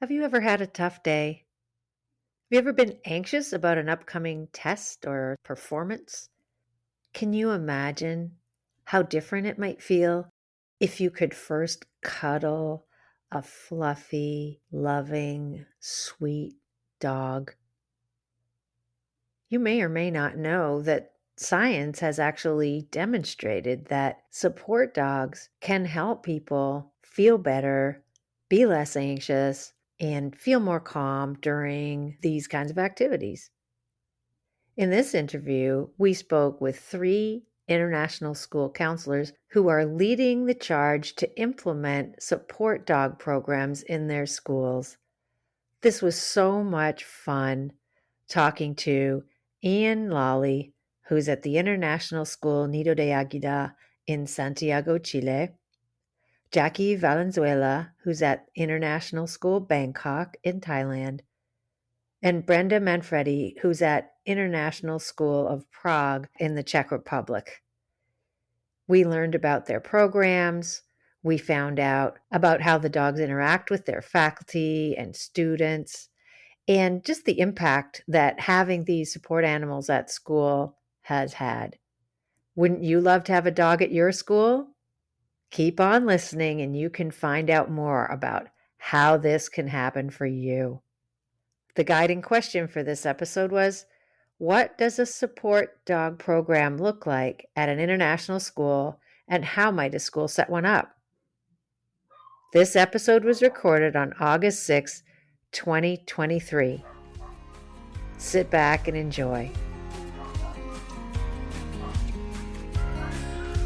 Have you ever had a tough day? Have you ever been anxious about an upcoming test or performance? Can you imagine how different it might feel if you could first cuddle a fluffy, loving, sweet dog? You may or may not know that science has actually demonstrated that support dogs can help people feel better, be less anxious, and feel more calm during these kinds of activities. In this interview, we spoke with 3 international school counselors who are leading the charge to implement support dog programs in their schools. This was so much fun talking to Ian Lawley, who's at the International School Nido de Águila in Santiago, Chile, Jackie Valenzuela, who's at International School Bangkok in Thailand, and Brenda Manfredi, who's at International School of Prague in the Czech Republic. We learned about their programs. We found out about how the dogs interact with their faculty and students, and just the impact that having these support animals at school has had. Wouldn't you love to have a dog at your school? Keep on listening and you can find out more about how this can happen for you. The guiding question for this episode was, what does a support dog program look like at an international school, and how might a school set one up? This episode was recorded on August 6, 2023. Sit back and enjoy.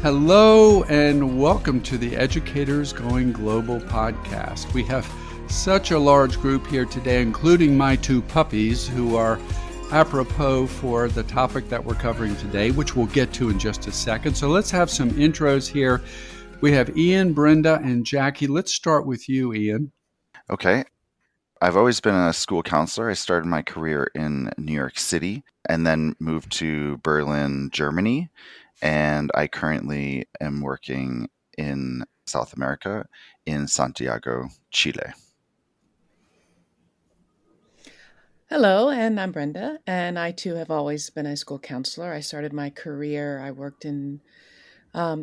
Hello and welcome to the Educators Going Global podcast. We have such a large group here today, including my 2 puppies who are apropos for the topic that we're covering today, which we'll get to in just a second. So let's have some intros here. We have Ian, Brenda, and Jackie. Let's start with you, Ian. Okay. I've always been a school counselor. I started my career in New York City and then moved to Berlin, Germany. And I currently am working in South America in Santiago, Chile. Hello, and I'm Brenda, and I too have always been a school counselor. I started my career, I worked in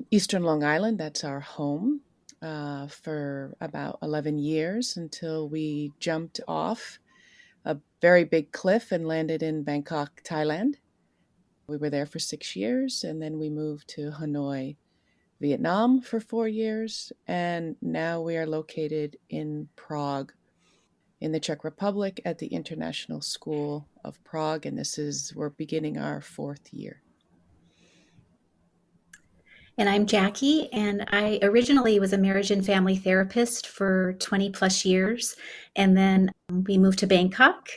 Eastern Long Island, that's our home, for about 11 years until we jumped off a very big cliff and landed in Bangkok, Thailand. We were there for 6 years, and then we moved to Hanoi, Vietnam for 4 years, and now we are located in Prague, in the Czech Republic at the International School of Prague, and we're beginning our 4th year. And I'm Jackie, and I originally was a marriage and family therapist for 20 plus years. And then we moved to Bangkok,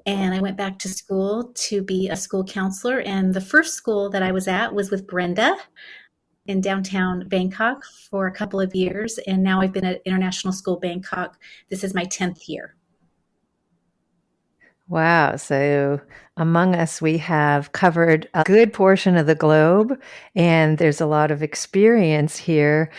and I went back to school to be a school counselor. And the first school that I was at was with Brenda in downtown Bangkok for a couple of years. And now I've been at International School Bangkok. This is my 10th year. Wow. So among us, we have covered a good portion of the globe, and there's a lot of experience here.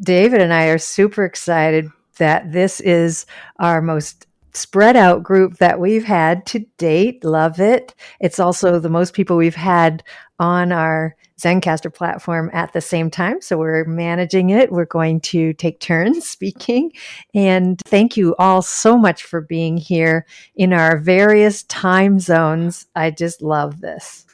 David and I are super excited that this is our most spread out group that we've had to date. Love it. It's also the most people we've had on our Zencastr platform at the same time. So we're managing it. We're going to take turns speaking. And thank you all so much for being here in our various time zones. I just love this.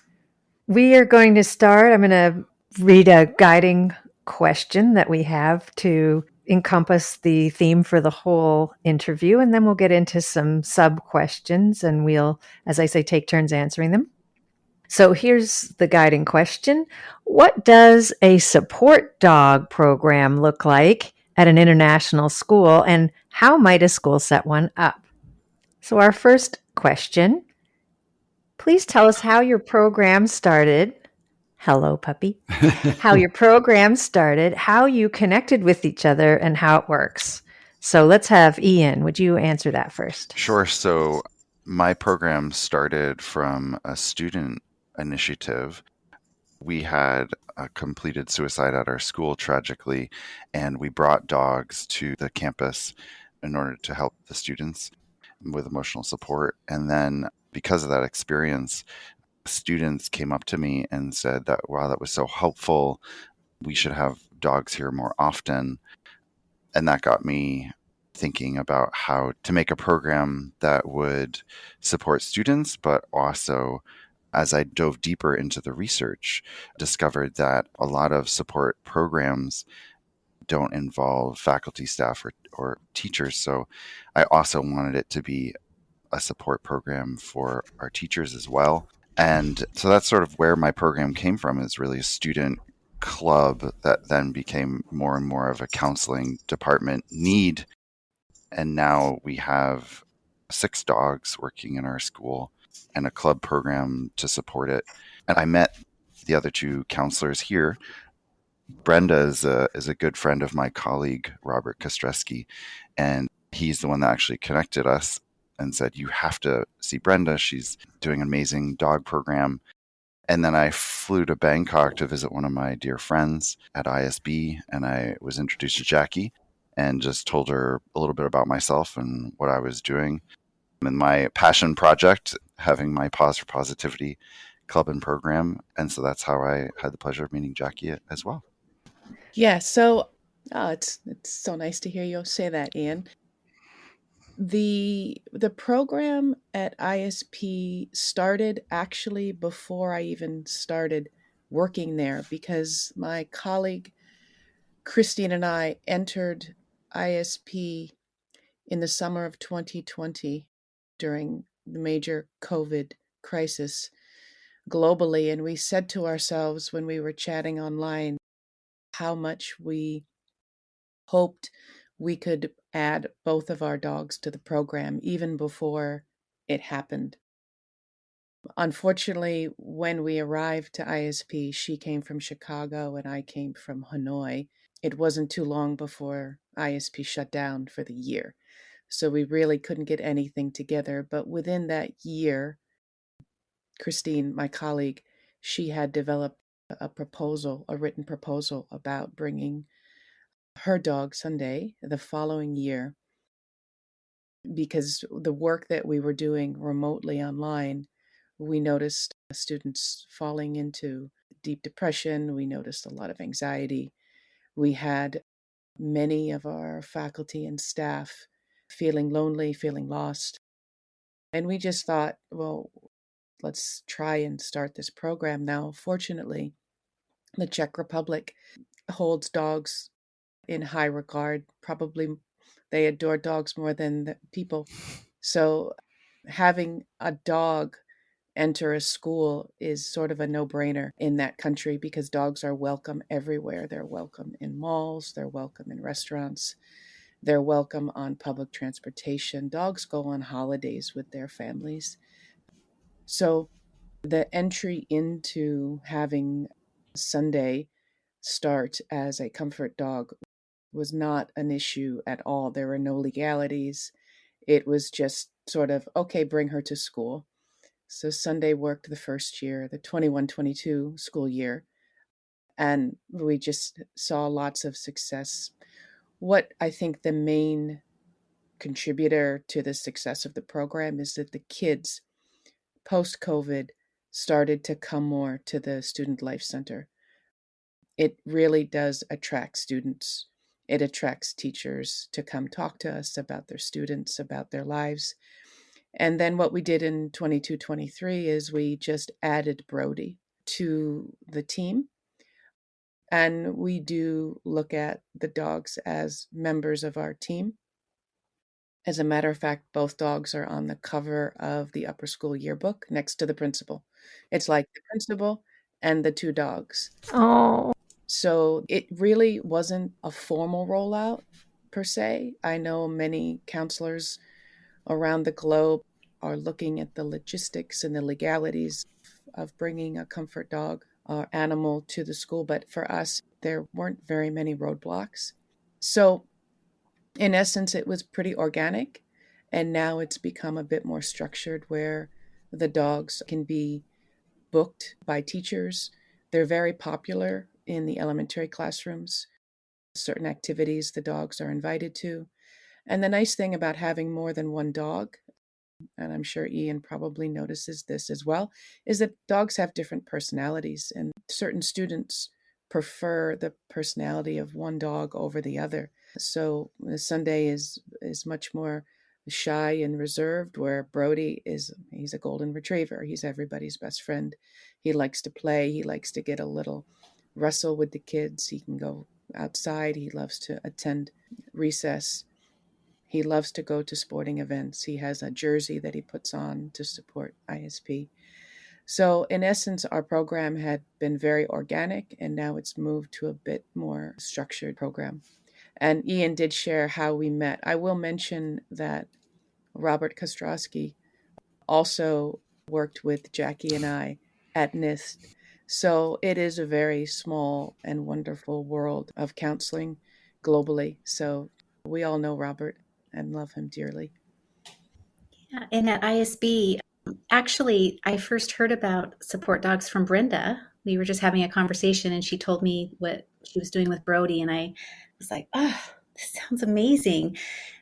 We are going to start. I'm going to read a guiding question that we have to encompass the theme for the whole interview. And then we'll get into some sub questions and we'll, as I say, take turns answering them. So here's the guiding question. What does a support dog program look like at an international school, and how might a school set one up? So our first question, please tell us how your program started. Hello, puppy. How your program started, how you connected with each other, and how it works. So let's have Ian. Would you answer that first? Sure. So my program started from a student initiative. We had completed suicide at our school, tragically, and we brought dogs to the campus in order to help the students. with emotional support. And then because of that experience, students came up to me and said that, wow, that was so helpful. We should have dogs here more often. And that got me thinking about how to make a program that would support students, but also, as I dove deeper into the research, discovered that a lot of support programs don't involve faculty, staff, or teachers. So I also wanted it to be a support program for our teachers as well. And so that's sort of where my program came from, is really a student club that then became more and more of a counseling department need. And now we have 6 dogs working in our school and a club program to support it. And I met the other 2 counselors here. Brenda is a good friend of my colleague, Robert Kostreski, and he's the one that actually connected us and said, you have to see Brenda. She's doing an amazing dog program. And then I flew to Bangkok to visit one of my dear friends at ISB, and I was introduced to Jackie and just told her a little bit about myself and what I was doing and my passion project, having my Pause for Positivity club and program. And so that's how I had the pleasure of meeting Jackie as well. Yeah, so it's so nice to hear you say that, Ian. The program at ISP started actually before I even started working there, because my colleague Christine and I entered ISP in the summer of 2020 during the major COVID crisis globally. And we said to ourselves when we were chatting online how much we hoped we could add both of our dogs to the program even before it happened. Unfortunately, when we arrived to ISP, she came from Chicago and I came from Hanoi. It wasn't too long before ISP shut down for the year. So we really couldn't get anything together. But within that year, Christine, my colleague, she had developed a written proposal about bringing her dog, Sundae, the following year, because the work that we were doing remotely online, we noticed students falling into deep depression. We noticed a lot of anxiety. We had many of our faculty and staff feeling lonely, feeling lost. And we just thought, well, let's try and start this program. Now, fortunately, the Czech Republic holds dogs in high regard. Probably they adore dogs more than the people. So having a dog enter a school is sort of a no-brainer in that country, because dogs are welcome everywhere. They're welcome in malls, they're welcome in restaurants, they're welcome on public transportation. Dogs go on holidays with their families. So the entry into having Sundae start as a comfort dog was not an issue at all. There were no legalities. It was just sort of, okay, bring her to school. So Sundae worked the first year, the 21-22 school year, and we just saw lots of success. What I think the main contributor to the success of the program is that the kids, post-COVID, started to come more to the Student Life Center. It really does attract students. It attracts teachers to come talk to us about their students, about their lives. And then what we did in 22-23 is we just added Brodie to the team. And we do look at the dogs as members of our team. As a matter of fact, both dogs are on the cover of the upper school yearbook next to the principal. It's like the principal and the 2 dogs. Oh, So it really wasn't a formal rollout per se. I know many counselors around the globe are looking at the logistics and the legalities of bringing a comfort dog or animal to the school. But for us, there weren't very many roadblocks. So in essence, it was pretty organic. And now it's become a bit more structured, where the dogs can be booked by teachers. They're very popular in the elementary classrooms. Certain activities the dogs are invited to. And the nice thing about having more than one dog, and I'm sure Ian probably notices this as well, is that dogs have different personalities, and certain students prefer the personality of one dog over the other. So Sunday is much more shy and reserved, where Brodie he's a golden retriever. He's everybody's best friend. He likes to play. He likes to get a little wrestle with the kids. He can go outside. He loves to attend recess. He loves to go to sporting events. He has a jersey that he puts on to support ISP. So in essence, our program had been very organic, and now it's moved to a bit more structured program. And Ian did share how we met. I will mention that Robert Kostrowski also worked with Jackie and I at NIST. So it is a very small and wonderful world of counseling globally. So we all know Robert and love him dearly. Yeah, and at ISB, actually, I first heard about support dogs from Brenda. We were just having a conversation, and she told me what she was doing with Brodie, and I was like, oh, this sounds amazing.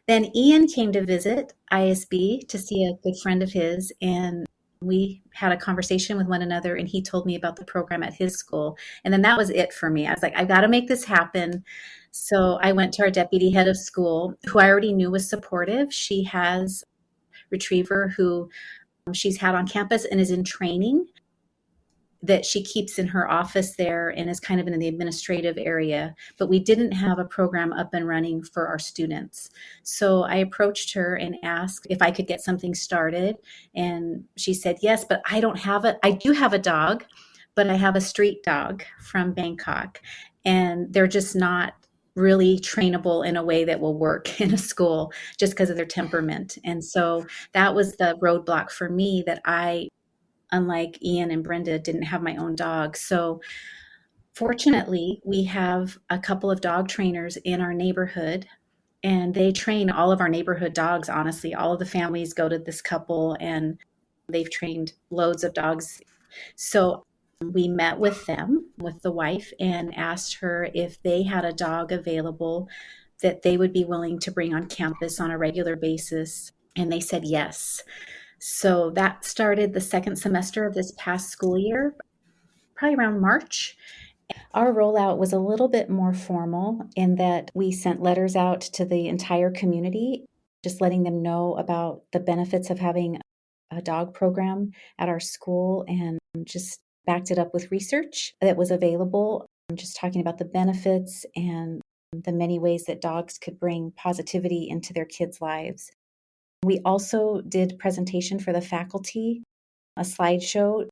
Then Ian came to visit ISB to see a good friend of his, and we had a conversation with one another, and he told me about the program at his school. And then that was it for me. I was like, I've got to make this happen. So I went to our deputy head of school, who I already knew was supportive. She has a retriever who she's had on campus and is in training that she keeps in her office there and is kind of in the administrative area, but we didn't have a program up and running for our students. So I approached her and asked if I could get something started. And she said, yes, but I do have a dog, but I have a street dog from Bangkok, and they're just not really trainable in a way that will work in a school just because of their temperament. And so that was the roadblock for me, that I, unlike Ian and Brenda, didn't have my own dog. So fortunately, we have a couple of dog trainers in our neighborhood, and they train all of our neighborhood dogs. Honestly, all of the families go to this couple, and they've trained loads of dogs. So we met with them, with the wife, and asked her if they had a dog available that they would be willing to bring on campus on a regular basis. And they said yes. So that started the second semester of this past school year, probably around March. Our rollout was a little bit more formal in that we sent letters out to the entire community, just letting them know about the benefits of having a dog program at our school, and just backed it up with research that was available, just talking about the benefits and the many ways that dogs could bring positivity into their kids' lives. We also did presentation for the faculty, a slideshow,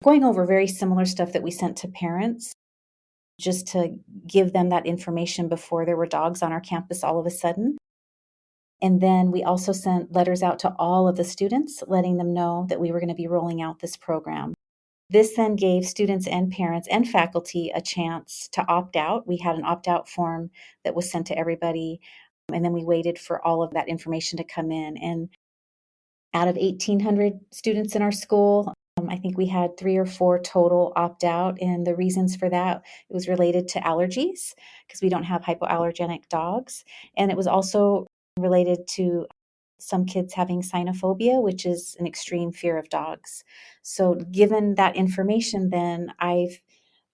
going over very similar stuff that we sent to parents, just to give them that information before there were dogs on our campus all of a sudden. And then we also sent letters out to all of the students, letting them know that we were going to be rolling out this program. This then gave students and parents and faculty a chance to opt out. We had an opt-out form that was sent to everybody, and then we waited for all of that information to come in. And out of 1,800 students in our school, I think we had 3 or 4 total opt out. And the reasons for that, it was related to allergies, because we don't have hypoallergenic dogs. And it was also related to some kids having cynophobia, which is an extreme fear of dogs. So given that information, then I've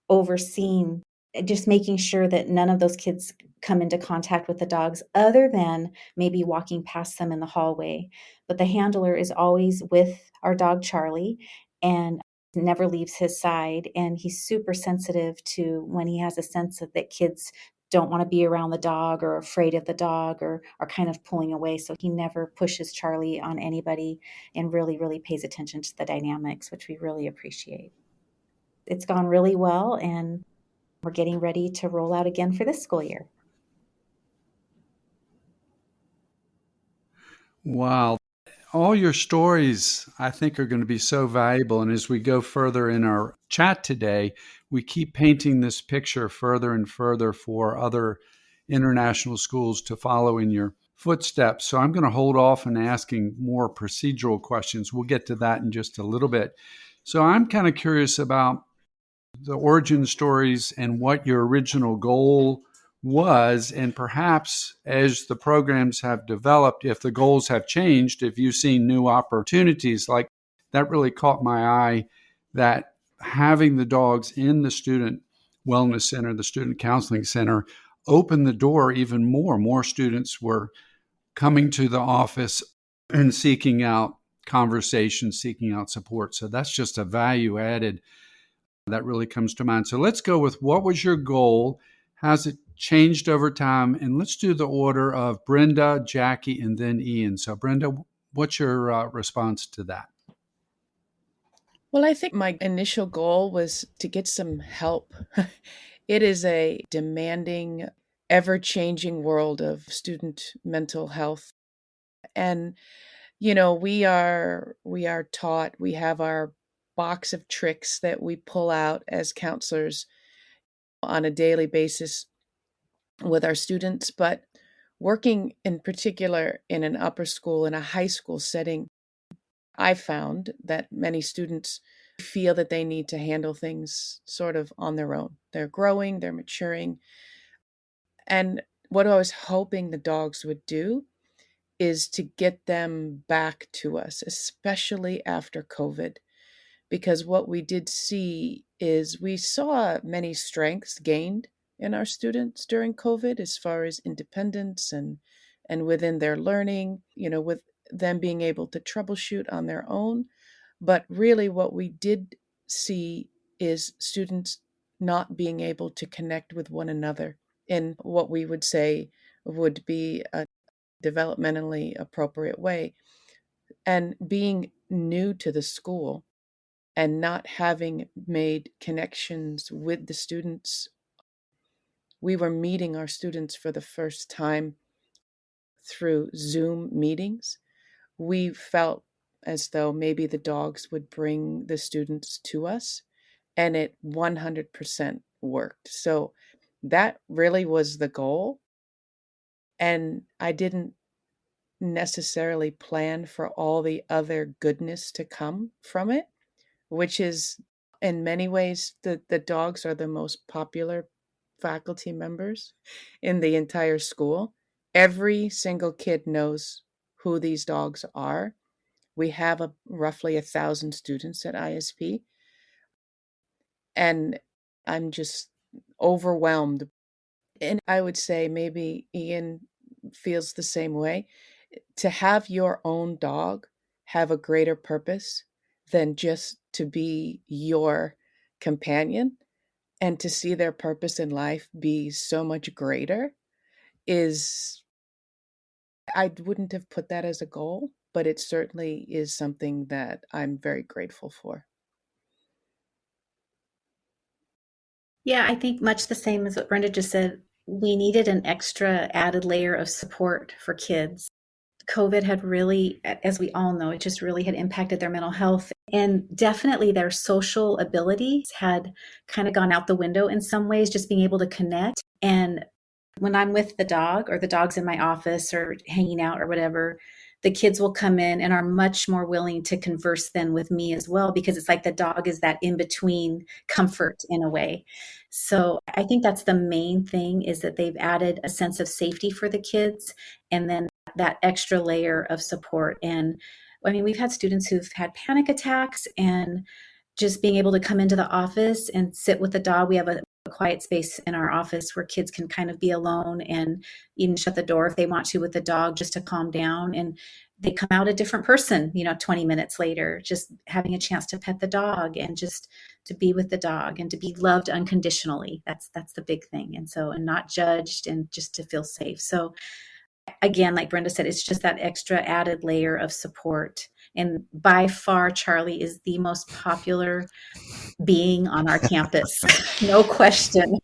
overseen just making sure that none of those kids come into contact with the dogs, other than maybe walking past them in the hallway. But the handler is always with our dog, Charlie, and never leaves his side. And he's super sensitive to when he has a sense of that kids don't want to be around the dog or afraid of the dog or are kind of pulling away. So he never pushes Charlie on anybody, and really, really pays attention to the dynamics, which we really appreciate. It's gone really well, and we're getting ready to roll out again for this school year. Wow. All your stories, I think, are going to be so valuable. And as we go further in our chat today, we keep painting this picture further and further for other international schools to follow in your footsteps. So I'm going to hold off on asking more procedural questions. We'll get to that in just a little bit. So I'm kind of curious about the origin stories and what your original goal was, and perhaps as the programs have developed, if the goals have changed, if you've seen new opportunities, like that really caught my eye, that having the dogs in the student wellness center, the student counseling center, opened the door even more. More students were coming to the office and seeking out conversation, seeking out support. So that's just a value added that really comes to mind. So let's go with, what was your goal? Has it changed over time? And let's do the order of Brenda, Jackie, and then Ian. So Brenda, what's your response to that? Well, I think my initial goal was to get some help. It is a demanding, ever-changing world of student mental health. And we are taught, we have our box of tricks that we pull out as counselors on a daily basis with our students, but working in particular in an upper school, in a high school setting, I found that many students feel that they need to handle things sort of on their own. They're growing, they're maturing. And what I was hoping the dogs would do is to get them back to us, especially after COVID. Because what we did see is we saw many strengths gained in our students during COVID as far as independence and within their learning, with them being able to troubleshoot on their own. But really what we did see is students not being able to connect with one another in what we would say would be a developmentally appropriate way. And being new to the school and not having made connections with the students, we were meeting our students for the first time through Zoom meetings. We felt as though maybe the dogs would bring the students to us, and it 100% worked. So that really was the goal. And I didn't necessarily plan for all the other goodness to come from it, which is in many ways the dogs are the most popular faculty members in the entire school. Every single kid knows who these dogs are. We have roughly 1,000 students at ISP, and I'm just overwhelmed. And I would say maybe Ian feels the same way. To have your own dog have a greater purpose than just to be your companion, and to see their purpose in life be so much greater is, I wouldn't have put that as a goal, but it certainly is something that I'm very grateful for. Yeah, I think much the same as what Brenda just said. We needed an extra added layer of support for kids. COVID had really, as we all know, it just really had impacted their mental health. And definitely their social abilities had kind of gone out the window in some ways, just being able to connect. And when I'm with the dog or the dog's in my office or hanging out or whatever, the kids will come in and are much more willing to converse then with me as well, because it's like the dog is that in-between comfort in a way. So I think that's the main thing, is that they've added a sense of safety for the kids, and then that extra layer of support. And I mean, we've had students who've had panic attacks, and just being able to come into the office and sit with the dog. We have a quiet space in our office where kids can kind of be alone and even shut the door if they want to with the dog, just to calm down. And they come out a different person, 20 minutes later, just having a chance to pet the dog and just to be with the dog and to be loved unconditionally. That's the big thing. And not judged, and just to feel safe. So again, like Brenda said, it's just that extra added layer of support. And by far, Charlie is the most popular being on our campus. No question.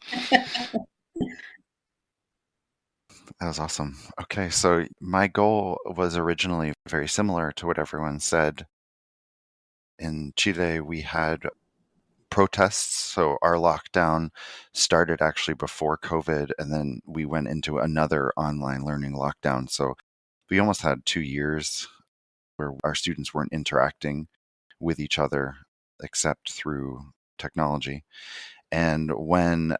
That was awesome. Okay, so my goal was originally very similar to what everyone said. In Chile, we had protests. So our lockdown started actually before COVID, and then we went into another online learning lockdown. So we almost had 2 years where our students weren't interacting with each other except through technology. And when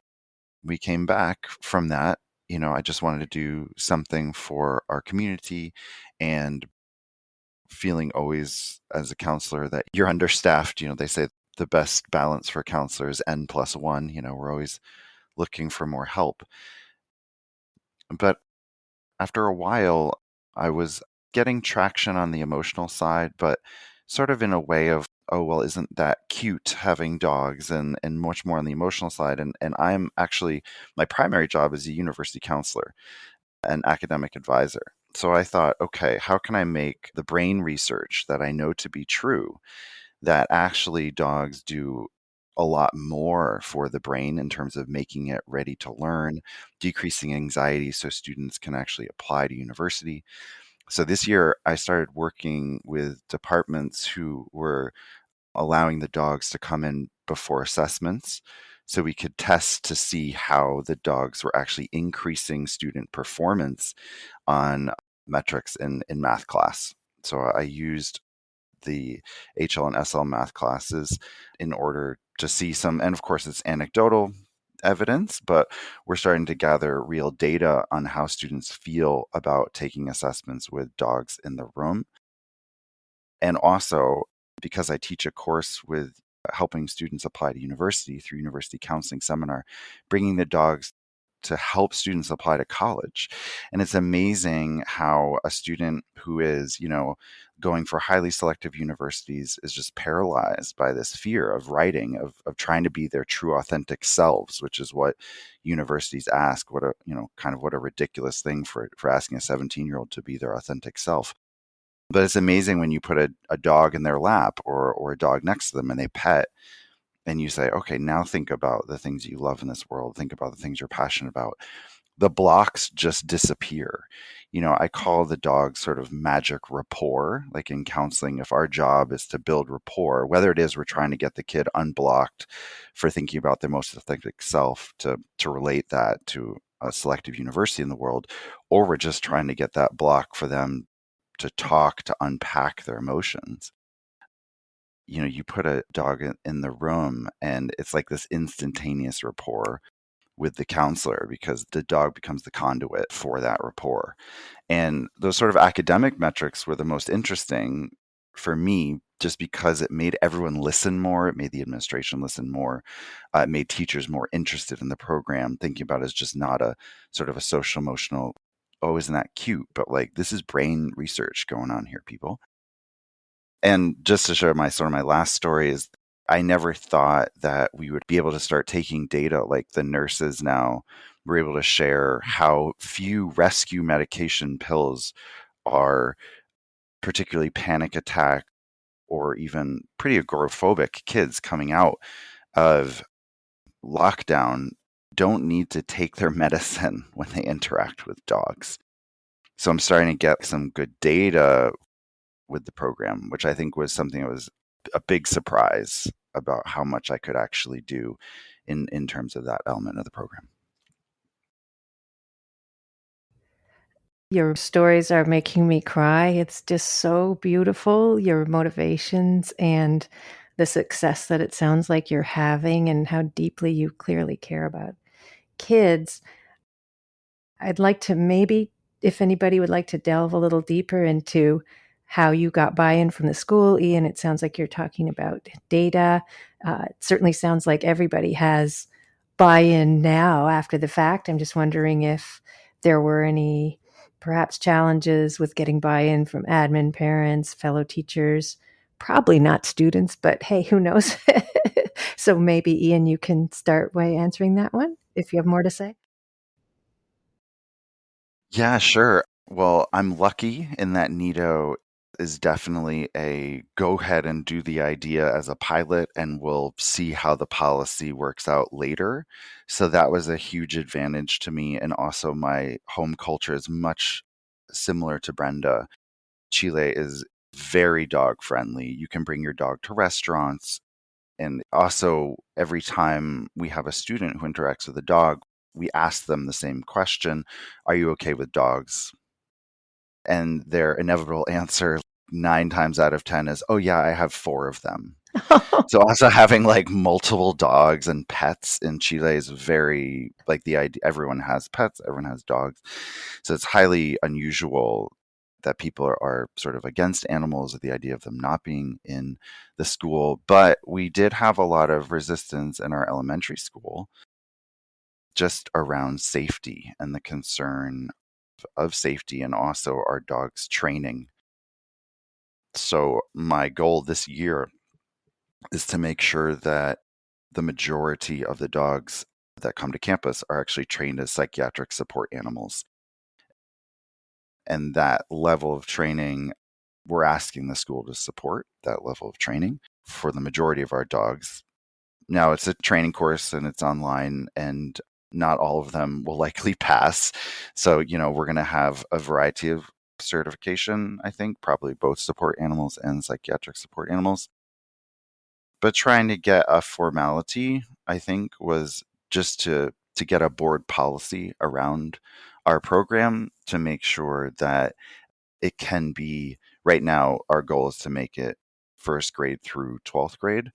we came back from that, I just wanted to do something for our community, and feeling always as a counselor that you're understaffed. They say the best balance for counselors N+1. We're always looking for more help. But after a while, I was getting traction on the emotional side, but sort of in a way of, oh, well, isn't that cute having dogs, and much more on the emotional side. And I'm actually, my primary job is a university counselor, an academic advisor. So I thought, okay, how can I make the brain research that I know to be true, that actually dogs do a lot more for the brain in terms of making it ready to learn, decreasing anxiety so students can actually apply to university. So this year I started working with departments who were allowing the dogs to come in before assessments so we could test to see how the dogs were actually increasing student performance on metrics in math class. So I used the HL and SL math classes in order to see some, and of course it's anecdotal evidence, but we're starting to gather real data on how students feel about taking assessments with dogs in the room. And also, because I teach a course with helping students apply to university through University Counseling Seminar, bringing the dogs to help students apply to college. And it's amazing how a student who is, going for highly selective universities is just paralyzed by this fear of writing, of trying to be their true authentic selves, which is what universities ask. What a, kind of what a ridiculous thing for asking a 17-year-old to be their authentic self. But it's amazing when you put a dog in their lap, or a dog next to them, and they pet, and you say, okay, now think about the things you love in this world. Think about the things you're passionate about. The blocks just disappear. I call the dog sort of magic rapport. Like in counseling, if our job is to build rapport, whether it is we're trying to get the kid unblocked for thinking about their most authentic self, to relate that to a selective university in the world, or we're just trying to get that block for them to talk, to unpack their emotions. You put a dog in the room, and it's like this instantaneous rapport with the counselor, because the dog becomes the conduit for that rapport. And those sort of academic metrics were the most interesting for me, just because it made everyone listen more. It made the administration listen more. It made teachers more interested in the program, thinking about it as just not a sort of a social emotional, oh, isn't that cute? But like, this is brain research going on here, people. And just to share my last story is, I never thought that we would be able to start taking data, like the nurses now were able to share how few rescue medication pills are, particularly panic attack or even pretty agoraphobic kids coming out of lockdown, don't need to take their medicine when they interact with dogs. So I'm starting to get some good data with the program, which I think was something that was a big surprise about how much I could actually do in terms of that element of the program. Your stories are making me cry. It's just so beautiful, your motivations and the success that it sounds like you're having, and how deeply you clearly care about kids. I'd like to, maybe, if anybody would like to delve a little deeper into how you got buy-in from the school. Ian, it sounds like you're talking about data. It certainly sounds like everybody has buy-in now after the fact. I'm just wondering if there were any perhaps challenges with getting buy-in from admin, parents, fellow teachers. Probably not students, but hey, who knows? So maybe, Ian, you can start by answering that one if you have more to say. Yeah, sure. Well, I'm lucky in that Nito is definitely a go ahead and do the idea as a pilot, and we'll see how the policy works out later. So that was a huge advantage to me. And also, my home culture is much similar to Brenda. Chile is very dog friendly. You can bring your dog to restaurants. And also, every time we have a student who interacts with a dog, we ask them the same question: are you okay with dogs? And their inevitable answer 9 times out of 10 is, oh yeah, I have 4 of them. So also having like multiple dogs and pets in Chile is very like the idea. Everyone has pets, everyone has dogs, so it's highly unusual that people are sort of against animals, or the idea of them not being in the school. But we did have a lot of resistance in our elementary school just around safety and the concern of safety, and also our dogs training. So my goal this year is to make sure that the majority of the dogs that come to campus are actually trained as psychiatric support animals. And that level of training, we're asking the school to support that level of training for the majority of our dogs. Now, it's a training course and it's online, and not all of them will likely pass. So, we're going to have a variety of certification, I think, probably both support animals and psychiatric support animals. But trying to get a formality, I think, was just to get a board policy around our program to make sure that it can be. Right now, our goal is to make it first grade through 12th grade.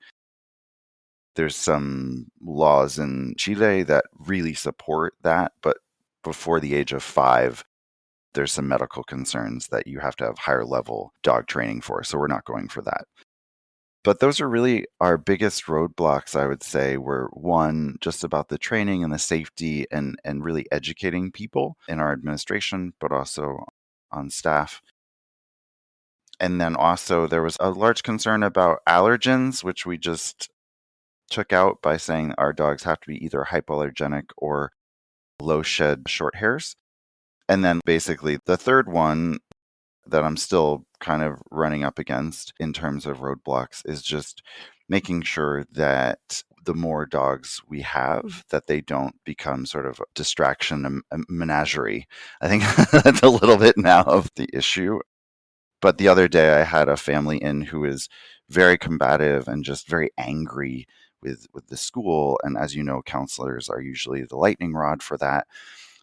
There's some laws in Chile that really support that, but before the age of 5, there's some medical concerns that you have to have higher level dog training for. So we're not going for that. But those are really our biggest roadblocks, I would say, were one, just about the training and the safety, and really educating people in our administration, but also on staff. And then also there was a large concern about allergens, which we just took out by saying our dogs have to be either hypoallergenic or low shed short hairs. And then basically the third one that I'm still kind of running up against in terms of roadblocks is just making sure that the more dogs we have, that they don't become sort of a distraction, a menagerie. I think that's a little bit now of the issue. But the other day I had a family in who is very combative and just very angry with the school. And as you know, counselors are usually the lightning rod for that.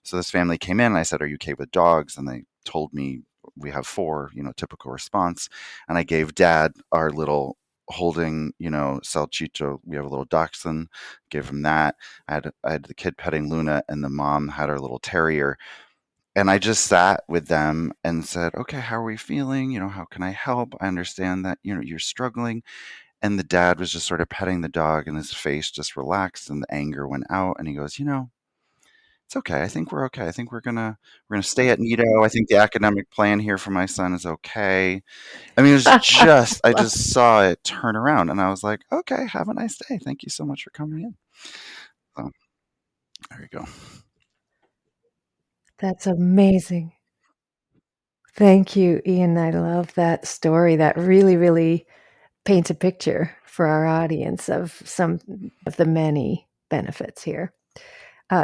So this family came in and I said, "Are you okay with dogs?" And they told me, "We have 4," typical response. And I gave dad our little holding, salchicho. We have a little dachshund, gave him that. I had the kid petting Luna, and the mom had our little terrier. And I just sat with them and said, "Okay, how are we feeling? How can I help? I understand that, you're struggling." And the dad was just sort of petting the dog, and his face just relaxed and the anger went out. And he goes, "It's okay. I think we're okay. I think we're gonna stay at Nido. I think the academic plan here for my son is okay." I mean, it was just I just saw it turn around, and I was like, "Okay, have a nice day. Thank you so much for coming in." So there you go. That's amazing. Thank you, Ian. I love that story. That really, really paints a picture for our audience of some of the many benefits here.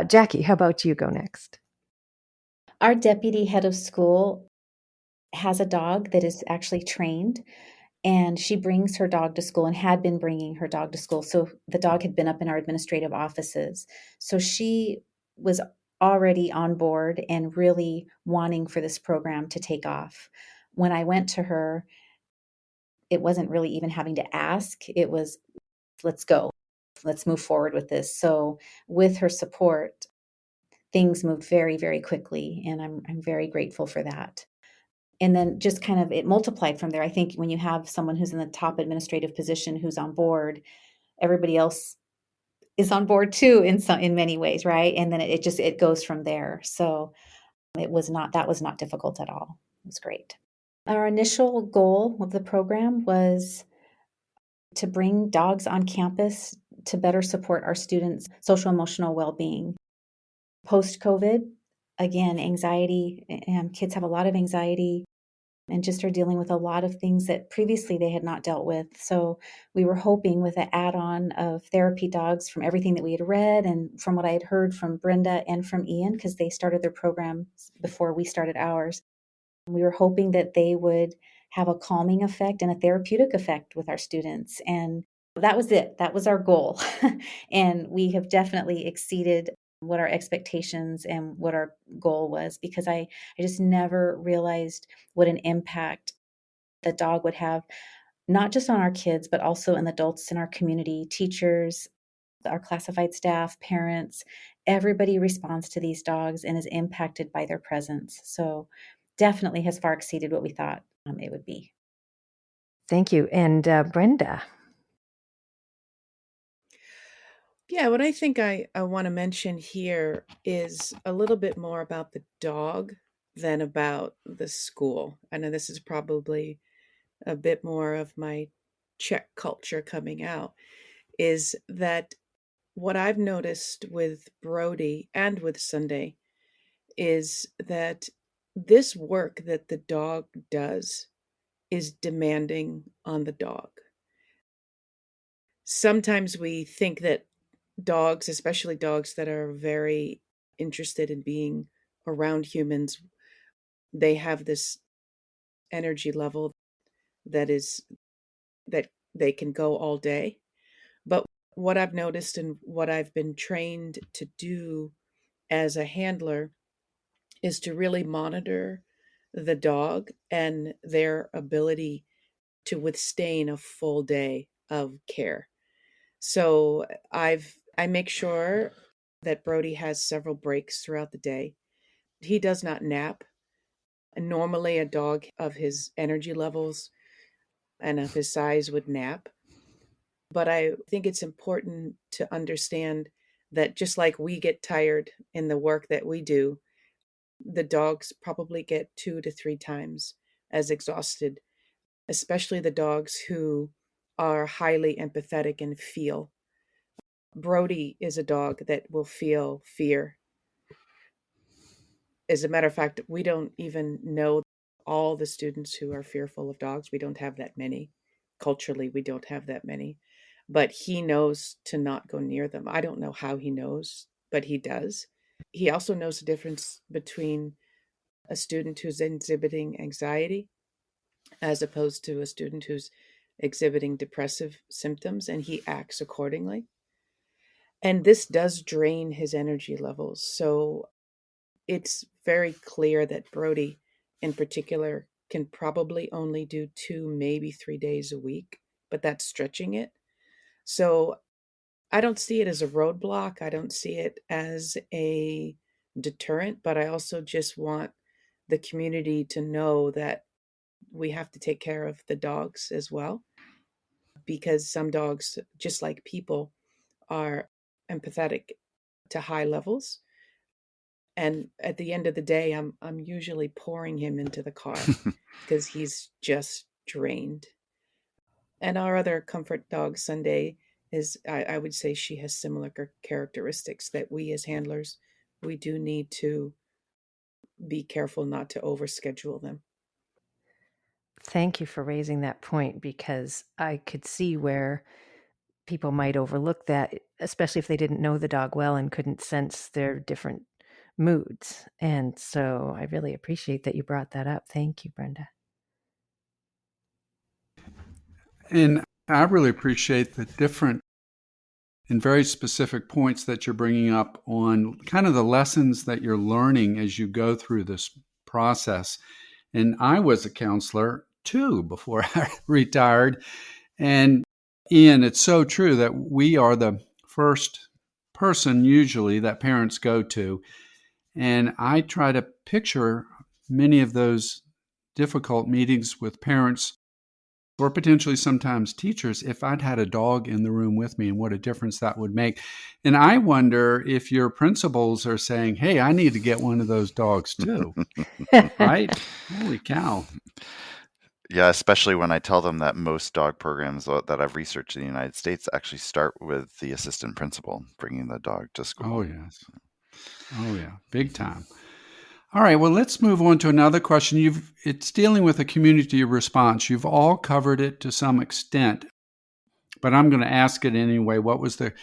Jackie, how about you go next? Our deputy head of school has a dog that is actually trained, and she brings her dog to school and had been bringing her dog to school. So the dog had been up in our administrative offices. So she was already on board and really wanting for this program to take off. When I went to her, it wasn't really even having to ask. It was, let's go. Let's move forward with this. So with her support, things moved very, very quickly, and I'm very grateful for that. And then just kind of it multiplied from there. I think when you have someone who's in the top administrative position who's on board, everybody else is on board too in many ways, right? And then it goes from there. So that was not difficult at all. It was great. Our initial goal of the program was to bring dogs on campus to better support our students' social emotional well-being. Post-COVID, again, anxiety, kids have a lot of anxiety and just are dealing with a lot of things that previously they had not dealt with. So we were hoping with an add-on of therapy dogs from everything that we had read and from what I had heard from Brenda and from Ian, because they started their programs before we started ours. We were hoping that they would have a calming effect and a therapeutic effect with our students. And that was it. That was our goal. And we have definitely exceeded what our expectations and what our goal was, because I just never realized what an impact the dog would have, not just on our kids, but also in adults in our community, teachers, our classified staff, parents. Everybody responds to these dogs and is impacted by their presence. So definitely has far exceeded what we thought it would be. Thank you. And Brenda. Yeah, what I think I want to mention here is a little bit more about the dog than about the school. I know this is probably a bit more of my Czech culture coming out, is that what I've noticed with Brodie and with Sundae is that this work that the dog does is demanding on the dog. Sometimes we think that dogs, especially dogs that are very interested in being around humans, they have this energy level that they can go all day. But what I've noticed and what I've been trained to do as a handler is to really monitor the dog and their ability to withstand a full day of care. So I make sure that Brodie has several breaks throughout the day. He does not nap. And normally a dog of his energy levels and of his size would nap. But I think it's important to understand that just like we get tired in the work that we do, the dogs probably get 2 to 3 times as exhausted, especially the dogs who are highly empathetic and feel. Brodie is a dog that will feel fear. As a matter of fact, we don't even know all the students who are fearful of dogs. We don't have that many. Culturally, we don't have that many. But he knows to not go near them. I don't know how he knows, but he does. He also knows the difference between a student who's exhibiting anxiety as opposed to a student who's exhibiting depressive symptoms, and he acts accordingly. And this does drain his energy levels. So it's very clear that Brodie, in particular, can probably only do 2, maybe 3 days a week, but that's stretching it. So I don't see it as a roadblock. I don't see it as a deterrent, but I also just want the community to know that we have to take care of the dogs as well, because some dogs, just like people, are empathetic to high levels. And at the end of the day, I'm usually pouring him into the car because he's just drained. And our other comfort dog, Sundae, is I would say she has similar characteristics that we as handlers, we do need to be careful not to overschedule them. Thank you for raising that point, because I could see where people might overlook that, especially if they didn't know the dog well and couldn't sense their different moods. And so I really appreciate that you brought that up. Thank you, Brenda. And I really appreciate the different and very specific points that you're bringing up on kind of the lessons that you're learning as you go through this process. And I was a counselor too before I retired. And Ian, it's so true that we are the first person usually that parents go to. And I try to picture many of those difficult meetings with parents or potentially sometimes teachers if I'd had a dog in the room with me and what a difference that would make. And I wonder if your principals are saying, hey, I need to get one of those dogs too. Right? Holy cow. Yeah, especially when I tell them that most dog programs that I've researched in the United States actually start with the assistant principal bringing the dog to school. Oh, yes. Oh, yeah. Big time. All right. Well, let's move on to another question. It's dealing with a community response. You've all covered it to some extent, but I'm going to ask it anyway. What was the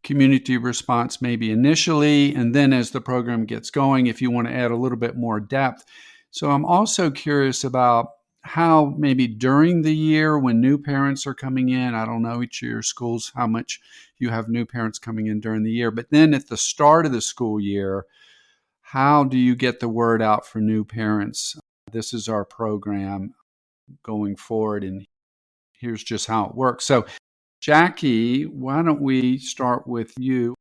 community response maybe initially, and then as the program gets going, if you want to add a little bit more depth? So I'm also curious about how maybe during the year when new parents are coming in, I don't know each of your schools, how much you have new parents coming in during the year, but then at the start of the school year, how do you get the word out for new parents? This is our program going forward, and here's just how it works. So, Jackie, why don't we start with you?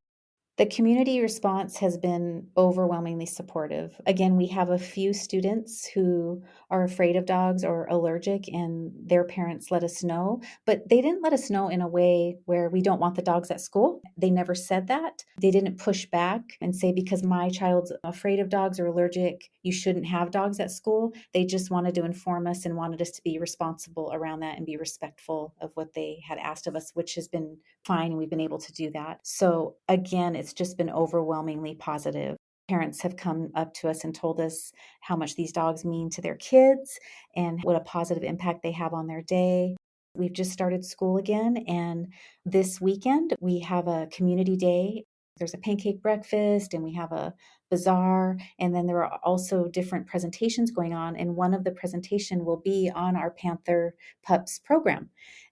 The community response has been overwhelmingly supportive. Again, we have a few students who are afraid of dogs or allergic, and their parents let us know, but they didn't let us know in a way where we don't want the dogs at school. They never said that. They didn't push back and say, because my child's afraid of dogs or allergic, you shouldn't have dogs at school. They just wanted to inform us and wanted us to be responsible around that and be respectful of what they had asked of us, which has been fine, and we've been able to do that. So again, it's just been overwhelmingly positive. Parents have come up to us and told us how much these dogs mean to their kids and what a positive impact they have on their day. We've just started school again, and this weekend we have a community day. There's a pancake breakfast and we have a bazaar, and then there are also different presentations going on, and one of the presentation will be on our Panther Pups program.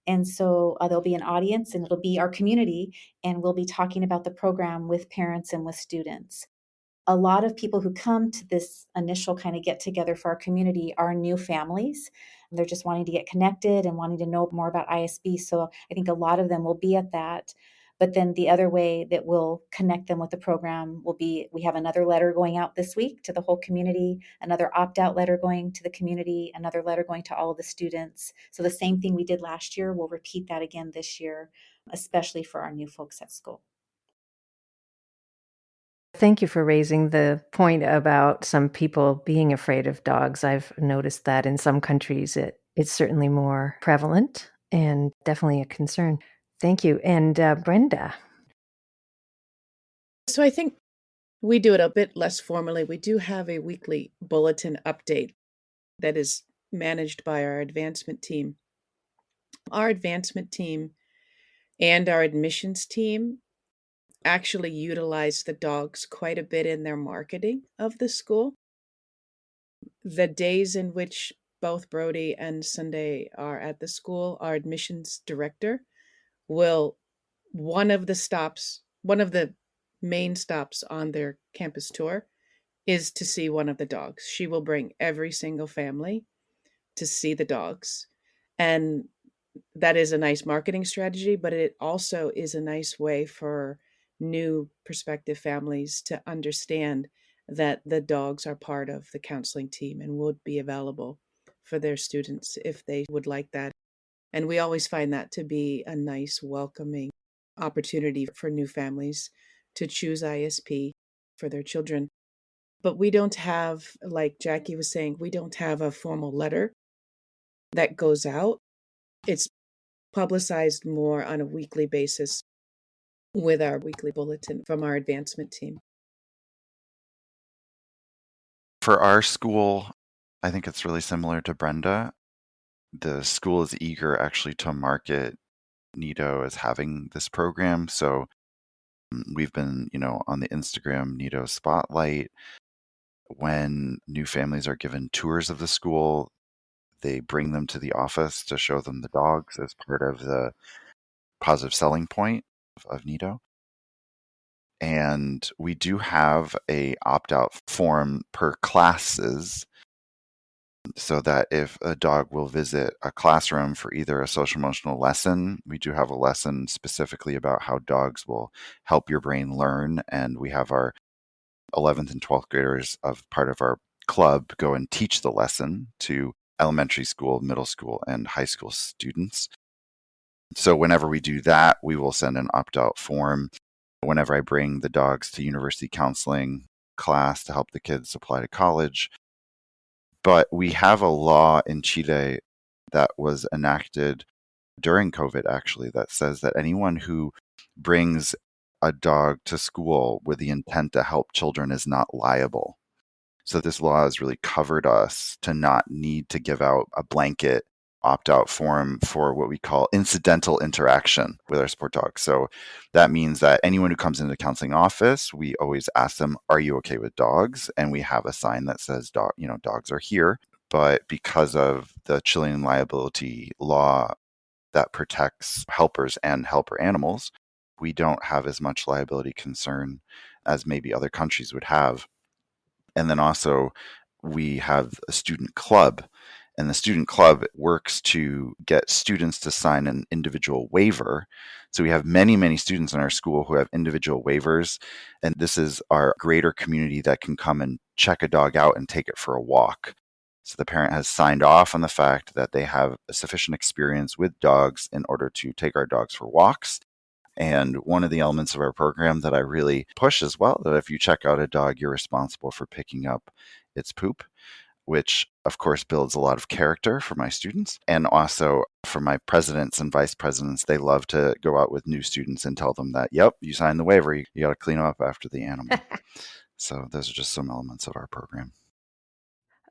And so there'll be an audience and it'll be our community, and we'll be talking about the program with parents and with students. A lot of people who come to this initial kind of get together for our community are new families. They're just wanting to get connected and wanting to know more about ISB. So I think a lot of them will be at that. But then the other way that we'll connect them with the program will be, we have another letter going out this week to the whole community, another opt-out letter going to the community, another letter going to all of the students. So the same thing we did last year, we'll repeat that again this year, especially for our new folks at school. Thank you for raising the point about some people being afraid of dogs. I've noticed that in some countries it's certainly more prevalent and definitely a concern. Thank you. And Brenda. So I think we do it a bit less formally. We do have a weekly bulletin update that is managed by our advancement team. Our advancement team and our admissions team actually utilize the dogs quite a bit in their marketing of the school. The days in which both Brodie and Sundae are at the school, our admissions director will, one of the main stops on their campus tour is to see one of the dogs. She will bring every single family to see the dogs. And that is a nice marketing strategy, but it also is a nice way for new prospective families to understand that the dogs are part of the counseling team and would be available for their students if they would like that. And we always find that to be a nice, welcoming opportunity for new families to choose ISP for their children. But we don't have, like Jackie was saying, we don't have a formal letter that goes out. It's publicized more on a weekly basis with our weekly bulletin from our advancement team. For our school, I think it's really similar to Brenda. The school is eager actually to market NITO as having this program. So we've been, on the Instagram NITO Spotlight. When new families are given tours of the school, they bring them to the office to show them the dogs as part of the positive selling point of NITO. And we do have a opt-out form per classes, so that if a dog will visit a classroom for either a social emotional lesson, we do have a lesson specifically about how dogs will help your brain learn. And we have our 11th and 12th graders of part of our club go and teach the lesson to elementary school, middle school, and high school students. So whenever we do that, we will send an opt-out form. Whenever I bring the dogs to university counseling class to help the kids apply to college. But we have a law in Chile that was enacted during COVID, actually, that says that anyone who brings a dog to school with the intent to help children is not liable. So this law has really covered us to not need to give out a blanket opt-out form for what we call incidental interaction with our support dogs. So that means that anyone who comes into the counseling office, we always ask them, are you okay with dogs? And we have a sign that says, dogs are here. But because of the Chilean liability law that protects helpers and helper animals, we don't have as much liability concern as maybe other countries would have. And then also we have a student club. And the student club works to get students to sign an individual waiver. So we have many, many students in our school who have individual waivers. And this is our greater community that can come and check a dog out and take it for a walk. So the parent has signed off on the fact that they have a sufficient experience with dogs in order to take our dogs for walks. And one of the elements of our program that I really push as well, that if you check out a dog, you're responsible for picking up its poop, which of course builds a lot of character for my students. And also for my presidents and vice presidents, they love to go out with new students and tell them that, yep, you signed the waiver, you got to clean them up after the animal. So those are just some elements of our program.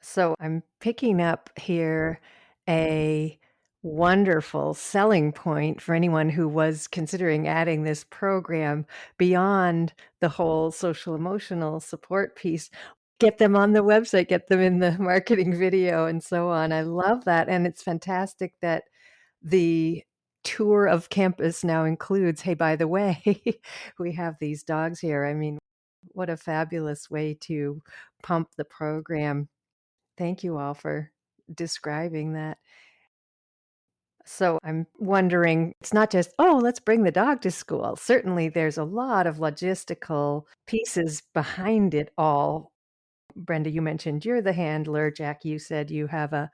So I'm picking up here a wonderful selling point for anyone who was considering adding this program beyond the whole social emotional support piece. Get them on the website, get them in the marketing video and so on. I love that. And it's fantastic that the tour of campus now includes, hey, by the way, we have these dogs here. I mean, what a fabulous way to pump the program. Thank you all for describing that. So I'm wondering, it's not just, oh, let's bring the dog to school. Certainly there's a lot of logistical pieces behind it all. Brenda, you mentioned you're the handler. Jack, you said you have I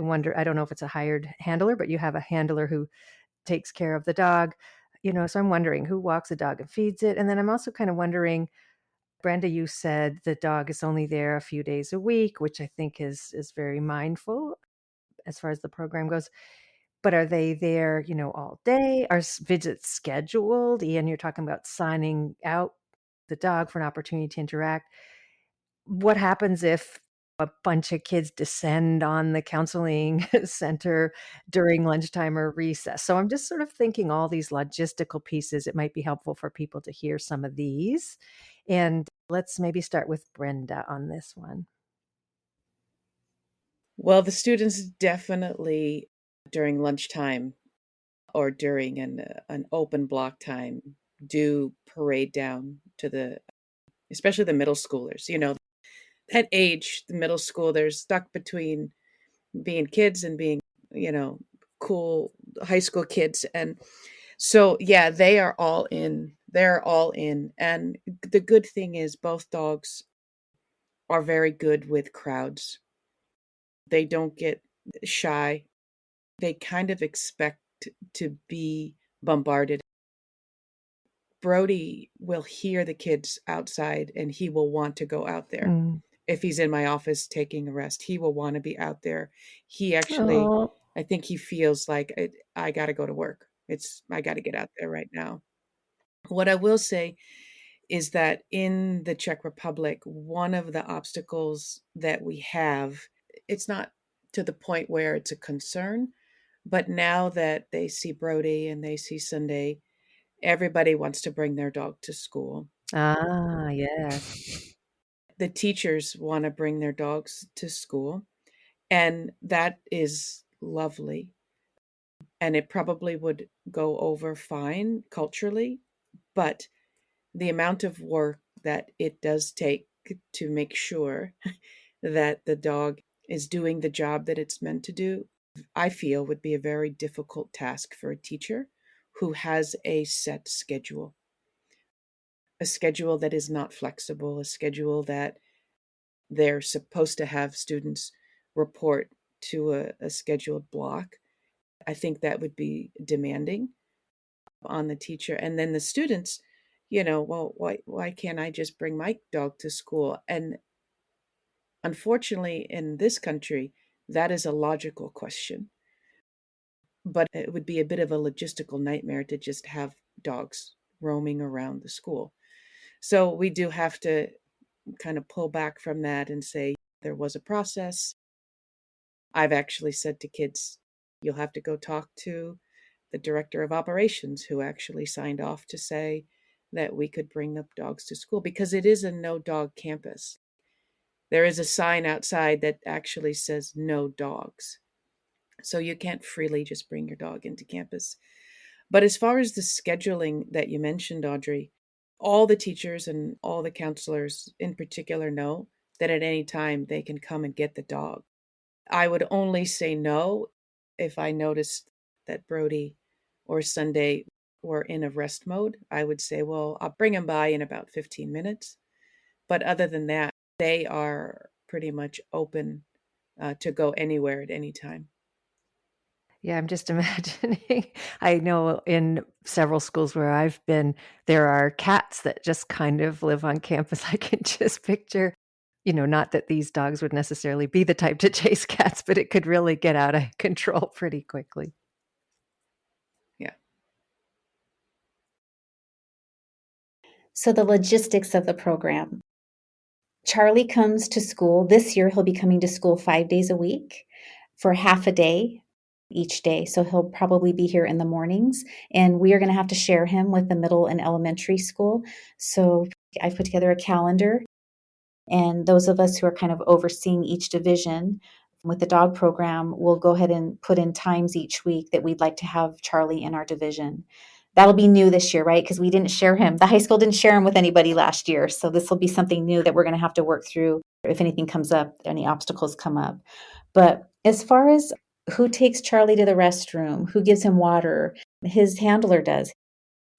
don't know if it's a hired handler, but you have a handler who takes care of the dog. So I'm wondering who walks the dog and feeds it. And then I'm also kind of wondering, Brenda, you said the dog is only there a few days a week, which I think is very mindful as far as the program goes. But are they there, all day? Are visits scheduled? Ian, you're talking about signing out the dog for an opportunity to interact. What happens if a bunch of kids descend on the counseling center during lunchtime or recess? So I'm just sort of thinking all these logistical pieces. It might be helpful for people to hear some of these. And let's maybe start with Brenda on this one. Well, the students definitely during lunchtime or during an open block time do parade down to especially the middle schoolers. That age, the middle school, they're stuck between being kids and being, cool high school kids. And so, yeah, they are all in. They're all in. And the good thing is both dogs are very good with crowds. They don't get shy. They kind of expect to be bombarded. Brodie will hear the kids outside and he will want to go out there. If he's in my office taking a rest, he will want to be out there. He actually, I think he feels like I got to go to work. I got to get out there right now. What I will say is that in the Czech Republic, one of the obstacles that we have, it's not to the point where it's a concern, but now that they see Brodie and they see Sundae, everybody wants to bring their dog to school. Ah, yes. The teachers want to bring their dogs to school, and that is lovely. And it probably would go over fine culturally, but the amount of work that it does take to make sure that the dog is doing the job that it's meant to do, I feel would be a very difficult task for a teacher who has a set schedule. A schedule that is not flexible, a schedule that they're supposed to have students report to a scheduled block. I think that would be demanding on the teacher. And then the students, well, why can't I just bring my dog to school? And unfortunately, in this country, that is a logical question. But it would be a bit of a logistical nightmare to just have dogs roaming around the school. So we do have to kind of pull back from that and say there was a process. I've actually said to kids, you'll have to go talk to the director of operations who actually signed off to say that we could bring the dogs to school because it is a no dog campus. There is a sign outside that actually says no dogs. So you can't freely just bring your dog into campus. But as far as the scheduling that you mentioned, Audrey, all the teachers and all the counselors in particular know that at any time they can come and get the dog. I would only say no if I noticed that Brodie or Sundae were in a rest mode. I would say, well, I'll bring them by in about 15 minutes. But other than that, they are pretty much open to go anywhere at any time. Yeah, I'm just imagining. I know in several schools where I've been, there are cats that just kind of live on campus. I can just picture, not that these dogs would necessarily be the type to chase cats, but it could really get out of control pretty quickly. Yeah. So the logistics of the program. Charlie comes to school. This year, he'll be coming to school 5 days a week for half a day each day. So he'll probably be here in the mornings. And we are going to have to share him with the middle and elementary school. So I've put together a calendar. And those of us who are kind of overseeing each division with the dog program will go ahead and put in times each week that we'd like to have Charlie in our division. That'll be new this year, right? Because we didn't share him. The high school didn't share him with anybody last year. So this will be something new that we're going to have to work through if anything comes up, any obstacles come up. But as far as who takes Charlie to the restroom, who gives him water, his handler does.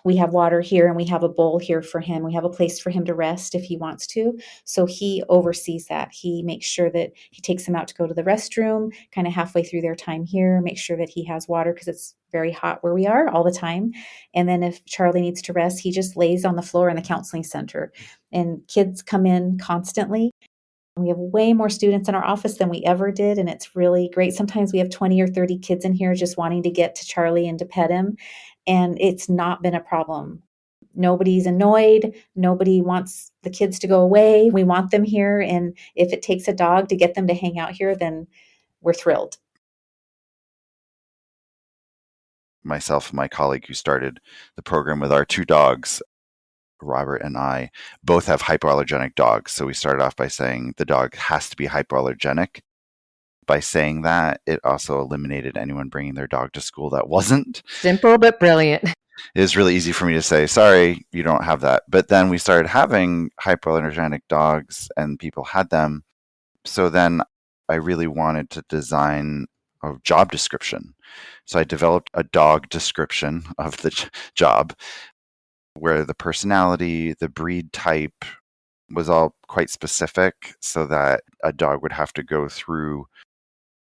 We have water here and we have a bowl here for him. We have a place for him to rest if he wants to. So he oversees that. He makes sure that he takes him out to go to the restroom, kind of halfway through their time here, make sure that he has water because it's very hot where we are all the time. And then if Charlie needs to rest, he just lays on the floor in the counseling center. And kids come in constantly. We have way more students in our office than we ever did, and it's really great. Sometimes we have 20 or 30 kids in here just wanting to get to Charlie and to pet him, and it's not been a problem. Nobody's annoyed. Nobody wants the kids to go away. We want them here, and if it takes a dog to get them to hang out here, then we're thrilled. Myself and my colleague who started the program with our two dogs, Robert and I, both have hypoallergenic dogs. So we started off by saying the dog has to be hypoallergenic. By saying that, it also eliminated anyone bringing their dog to school that wasn't. Simple but brilliant. It was really easy for me to say, sorry, you don't have that. But then we started having hypoallergenic dogs and people had them. So then I really wanted to design a job description. So I developed a dog description of the job where the personality, the breed type was all quite specific so that a dog would have to go through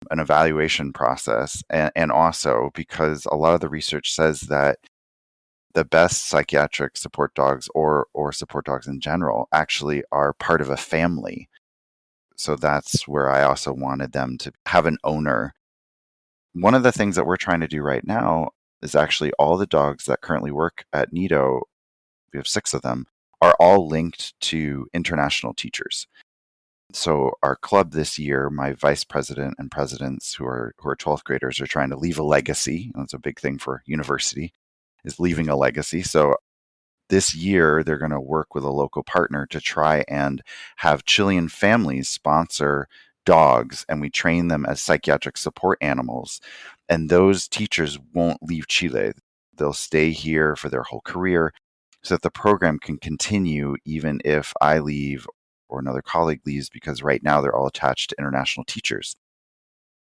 an evaluation process. And also because a lot of the research says that the best psychiatric support dogs or support dogs in general actually are part of a family. So that's where I also wanted them to have an owner. One of the things that we're trying to do right now is actually all the dogs that currently work at NIDO, we have 6 of them, are all linked to international teachers. So our club this year, my vice president and presidents who are 12th graders are trying to leave a legacy. That's a big thing for university, is leaving a legacy. So this year, they're going to work with a local partner to try and have Chilean families sponsor dogs, and we train them as psychiatric support animals. And those teachers won't leave Chile. They'll stay here for their whole career so that the program can continue even if I leave or another colleague leaves, because right now they're all attached to international teachers.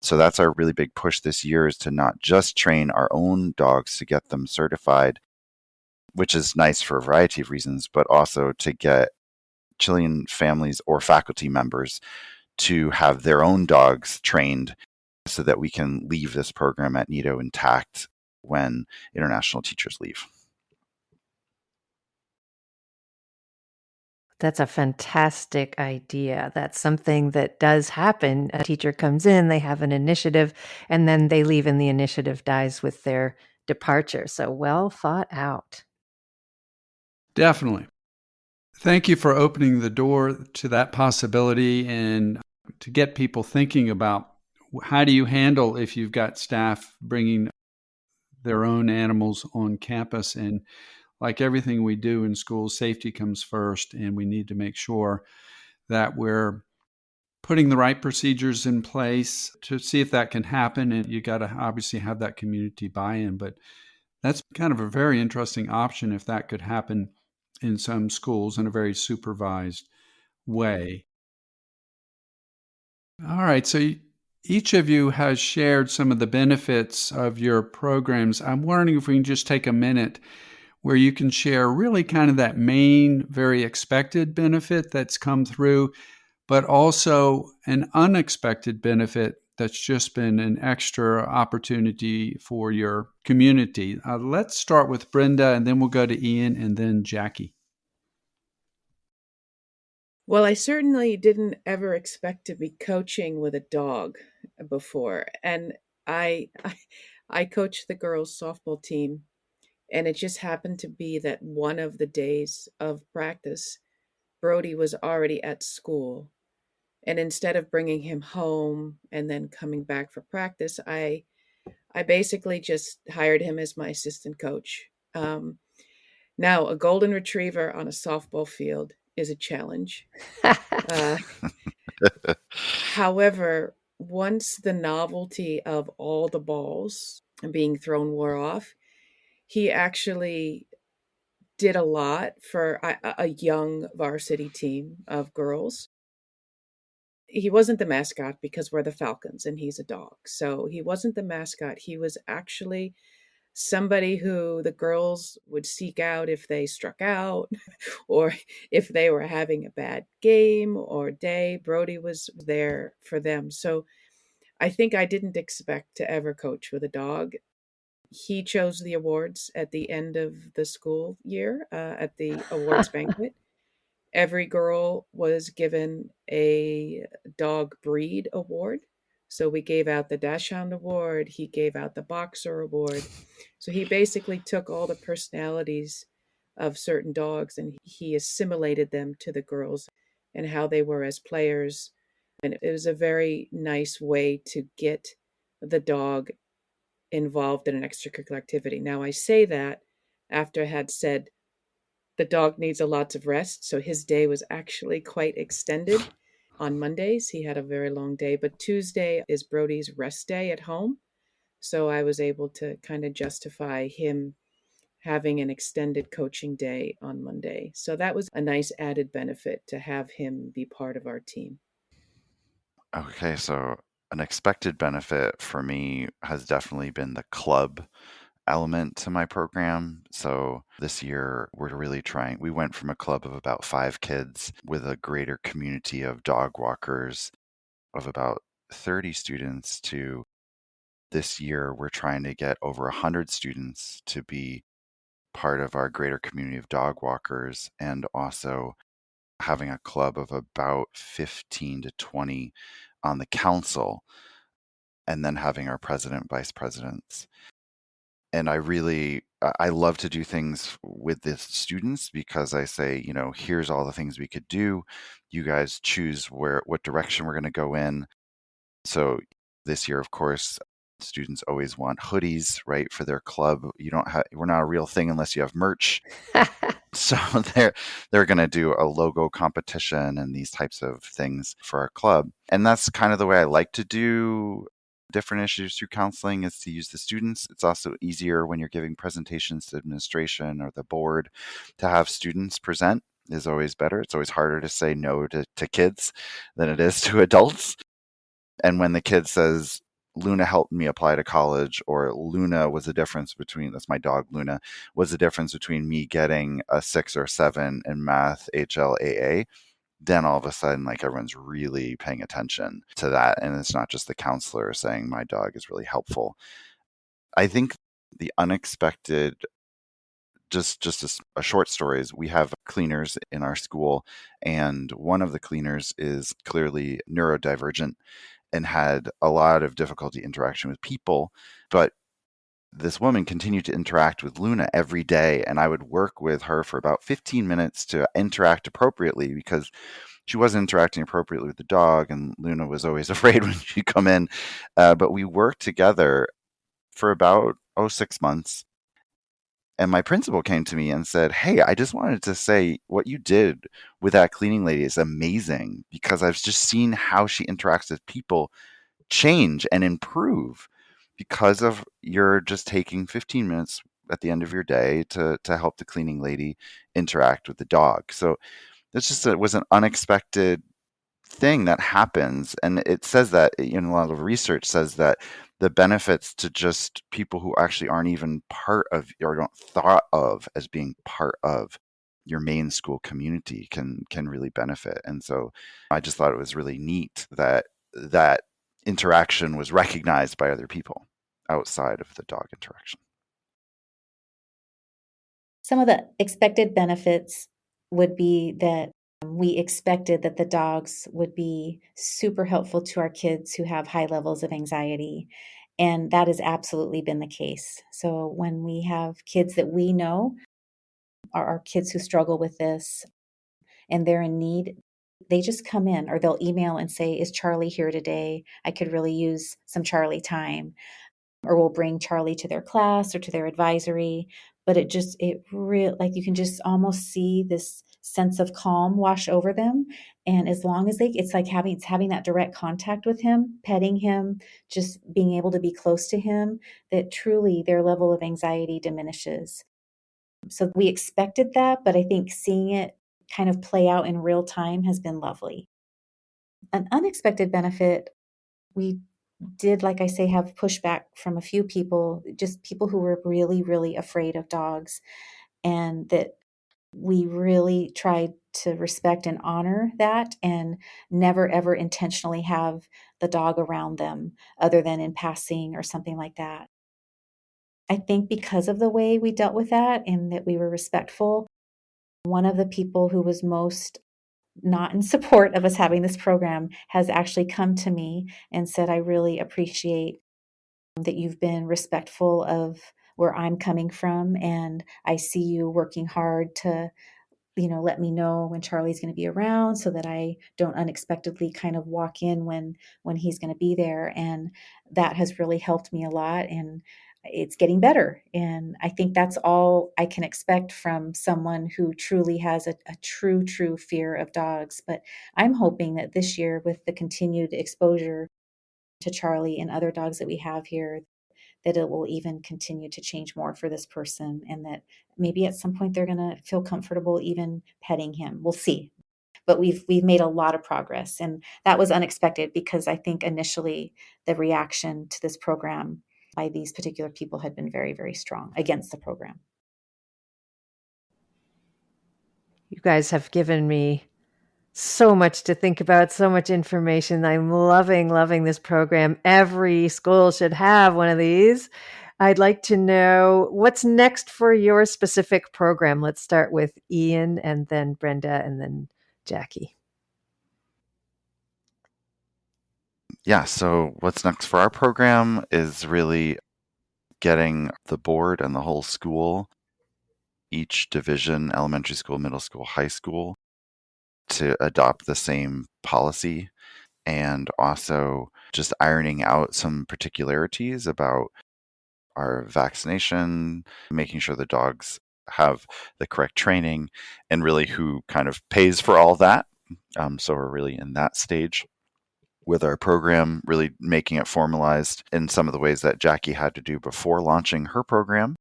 So that's our really big push this year, is to not just train our own dogs to get them certified, which is nice for a variety of reasons, but also to get Chilean families or faculty members to have their own dogs trained so that we can leave this program at NIDO intact when international teachers leave. That's a fantastic idea. That's something that does happen. A teacher comes in, they have an initiative, and then they leave and the initiative dies with their departure. So well thought out. Definitely. Thank you for opening the door to that possibility and to get people thinking about how do you handle if you've got staff bringing their own animals on campus. And like everything we do in schools, safety comes first, and we need to make sure that we're putting the right procedures in place to see if that can happen. And you got to obviously have that community buy-in, but that's kind of a very interesting option if that could happen in some schools in a very supervised way. All right, so Each of you has shared some of the benefits of your programs. I'm wondering if we can just take a minute where you can share really kind of that main, very expected benefit that's come through, but also an unexpected benefit that's just been an extra opportunity for your community. Let's start with Brenda, and then we'll go to Ian, and then Jackie. Well, I certainly didn't ever expect to be coaching with a dog before. And I coached the girls' softball team, and it just happened to be that one of the days of practice, Brodie was already at school. And instead of bringing him home and then coming back for practice, I basically just hired him as my assistant coach. Now, a golden retriever on a softball field is a challenge. Uh, However, once the novelty of all the balls being thrown wore off, he actually did a lot for a young varsity team of girls. He wasn't the mascot because we're the Falcons and he's a dog. So he wasn't the mascot. He was actually somebody who the girls would seek out if they struck out or if they were having a bad game or day. Brodie was there for them. So I think I didn't expect to ever coach with a dog. He chose the awards at the end of the school year at the awards banquet. Every girl was given a dog breed award. So we gave out the Dachshund Award. He gave out the Boxer Award. So he basically took all the personalities of certain dogs and he assimilated them to the girls and how they were as players. And it was a very nice way to get the dog involved in an extracurricular activity. Now, I say that after I had said the dog needs a lot of rest. So his day was actually quite extended. On Mondays, he had a very long day, but Tuesday is Brodie's rest day at home. So I was able to kind of justify him having an extended coaching day on Monday. So that was a nice added benefit to have him be part of our team. Okay, so an expected benefit for me has definitely been the club element to my program. So this year we're really trying, we went from a club of about 5 kids with a greater community of dog walkers of about 30 students to this year we're trying to get over 100 students to be part of our greater community of dog walkers and also having a club of about 15 to 20 on the council and then having our president, vice presidents. And I love to do things with the students because I say, here's all the things we could do. You guys choose what direction we're going to go in. So this year, of course, students always want hoodies, right, for their club. We're not a real thing unless you have merch. So they're going to do a logo competition and these types of things for our club. And that's kind of the way I like to do different issues through counseling is to use the students. It's also easier when you're giving presentations to administration or the board to have students present is always better. It's always harder to say no to kids than it is to adults. And when the kid says, Luna helped me apply to college, or Luna was the difference between, that's my dog, Luna, was the difference between me getting a 6 or 7 in math HLAA, then all of a sudden, like everyone's really paying attention to that. And it's not just the counselor saying my dog is really helpful. I think the unexpected, just a short story is we have cleaners in our school, and one of the cleaners is clearly neurodivergent and had a lot of difficulty interaction with people. But this woman continued to interact with Luna every day, and I would work with her for about 15 minutes to interact appropriately because she wasn't interacting appropriately with the dog, and Luna was always afraid when she'd come in. But we worked together for about 6 months. And my principal came to me and said, "Hey, I just wanted to say what you did with that cleaning lady is amazing because I've just seen how she interacts with people change and improve because of you're just taking 15 minutes at the end of your day to help the cleaning lady interact with the dog." So it was an unexpected thing that happens. And it says that, a lot of research says that the benefits to just people who actually aren't even part of or don't thought of as being part of your main school community can really benefit. And so I just thought it was really neat that interaction was recognized by other people outside of the dog interaction. Some of the expected benefits would be that we expected that the dogs would be super helpful to our kids who have high levels of anxiety. And that has absolutely been the case. So when we have kids that we know are kids who struggle with this and they're in need, they just come in or they'll email and say, "Is Charlie here today? I could really use some Charlie time." Or we'll bring Charlie to their class or to their advisory. But it really, like, you can just almost see this sense of calm wash over them. And as long as it's like having that direct contact with him, petting him, just being able to be close to him, that truly their level of anxiety diminishes. So we expected that, but I think seeing it kind of play out in real time has been lovely. An unexpected benefit, we did, like I say, have pushback from a few people, just people who were really, really afraid of dogs, and that we really tried to respect and honor that and never ever intentionally have the dog around them other than in passing or something like that. I think because of the way we dealt with that and that we were respectful, one of the people who was most not in support of us having this program has actually come to me and said, "I really appreciate that you've been respectful of where I'm coming from, and I see you working hard to, let me know when Charlie's going to be around so that I don't unexpectedly kind of walk in when he's going to be there." And that has really helped me a lot, and it's getting better. And I think that's all I can expect from someone who truly has a true fear of dogs. But I'm hoping that this year, with the continued exposure to Charlie and other dogs that we have here, that it will even continue to change more for this person, and that maybe at some point they're going to feel comfortable even petting him. We'll see. But we've made a lot of progress, and that was unexpected because I think initially the reaction to this program by these particular people had been very, very strong against the program. You guys have given me so much to think about, so much information. I'm loving this program. Every school should have one of these. I'd like to know what's next for your specific program. Let's start with Ian and then Brenda and then Jackie. Yeah, so what's next for our program is really getting the board and the whole school, each division, elementary school, middle school, high school, to adopt the same policy, and also just ironing out some particularities about our vaccination, making sure the dogs have the correct training, and really who kind of pays for all that. So we're really in that stage with our program, really making it formalized in some of the ways that Jackie had to do before launching her program.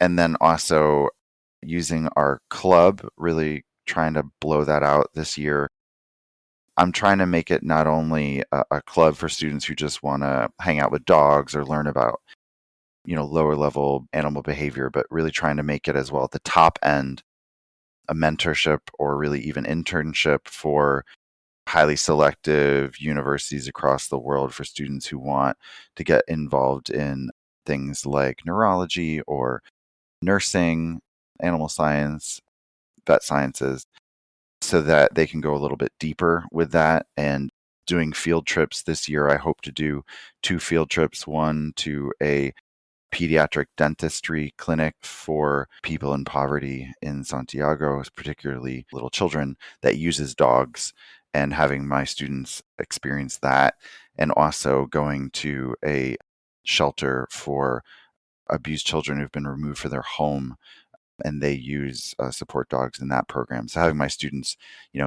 And then also using our club, really trying to blow that out this year. I'm trying to make it not only a club for students who just want to hang out with dogs or learn about, lower level animal behavior, but really trying to make it as well at the top end, a mentorship or really even internship for highly selective universities across the world for students who want to get involved in things like neurology or nursing, animal science, vet sciences, so that they can go a little bit deeper with that. And doing field trips this year, I hope to do 2 field trips, one to a pediatric dentistry clinic for people in poverty in Santiago, particularly little children, that uses dogs, and having my students experience that, and also going to a shelter for abused children who've been removed from their home, and they use support dogs in that program. So having my students,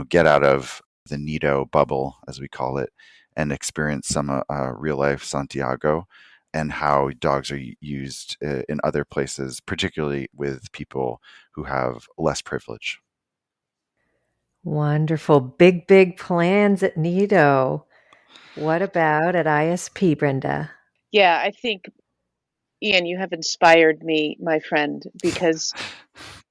get out of the Nido bubble, as we call it, and experience some real life Santiago and how dogs are used in other places, particularly with people who have less privilege. Wonderful. Big, big plans at Nido. What about at ISP, Brenda? Yeah, I think, Ian, you have inspired me, my friend, because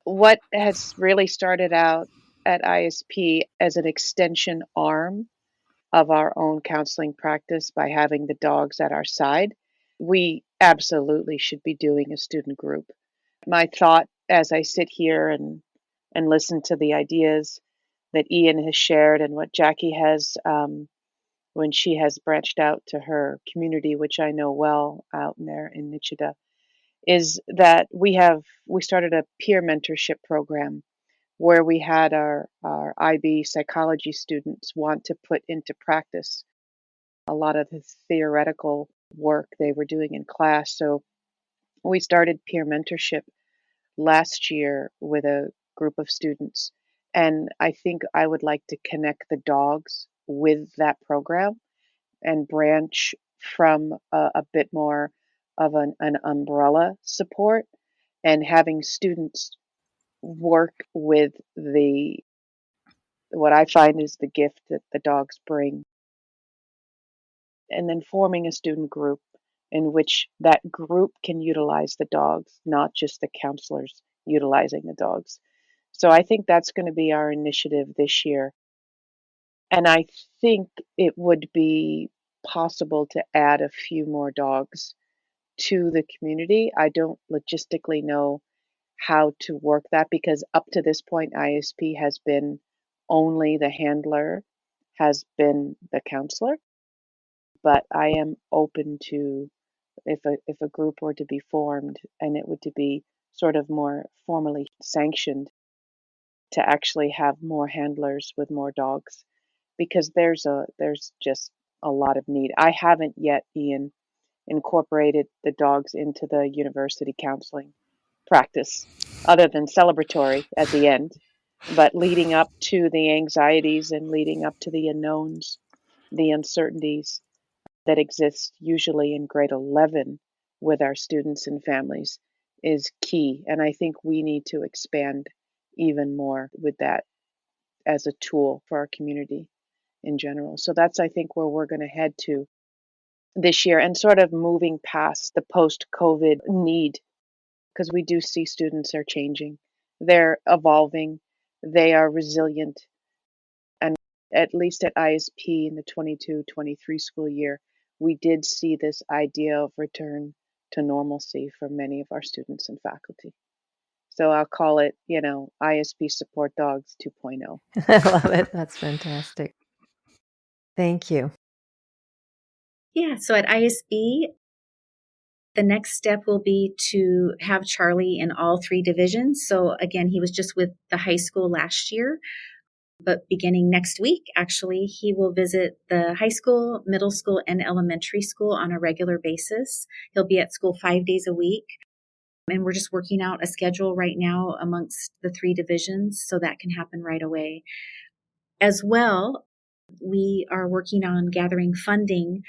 what has really started out at ISP as an extension arm of our own counseling practice by having the dogs at our side, we absolutely should be doing a student group. My thought as I sit here and listen to the ideas that Ian has shared and what Jackie has when she has branched out to her community, which I know well out there in Nichita, is that we started a peer mentorship program where we had our IB psychology students want to put into practice a lot of the theoretical work they were doing in class. So we started peer mentorship last year with a group of students. And I think I would like to connect the dogs with that program and branch from a bit more of an umbrella support and having students work with the what I find is the gift that the dogs bring, and then forming a student group in which that group can utilize the dogs, not just the counselors utilizing the dogs. So I think that's going to be our initiative this year. And I think it would be possible to add a few more dogs to the community. I don't logistically know how to work that because up to this point, ISP has been only the handler, has been the counselor. But I am open to if a group were to be formed and it would to be sort of more formally sanctioned to actually have more handlers with more dogs because there's just a lot of need. I haven't yet, Ian, incorporated the dogs into the university counseling practice other than celebratory at the end, but leading up to the anxieties and leading up to the unknowns, the uncertainties that exist usually in grade 11 with our students and families is key. And I think we need to expand even more with that as a tool for our community in general. So that's, I think, where we're going to head to this year and sort of moving past the post COVID need because we do see students are changing, they're evolving, they are resilient. And at least at ISP in the 22-23 school year, we did see this idea of return to normalcy for many of our students and faculty. So I'll call it, ISP Support Dogs 2.0. I love it. That's fantastic. Thank you. Yeah, so at ISB, the next step will be to have Charlie in all three divisions. So again, he was just with the high school last year, but beginning next week, actually, he will visit the high school, middle school, and elementary school on a regular basis. He'll be at school 5 days a week. And we're just working out a schedule right now amongst the three divisions, so that can happen right away. As well, we are working on gathering funding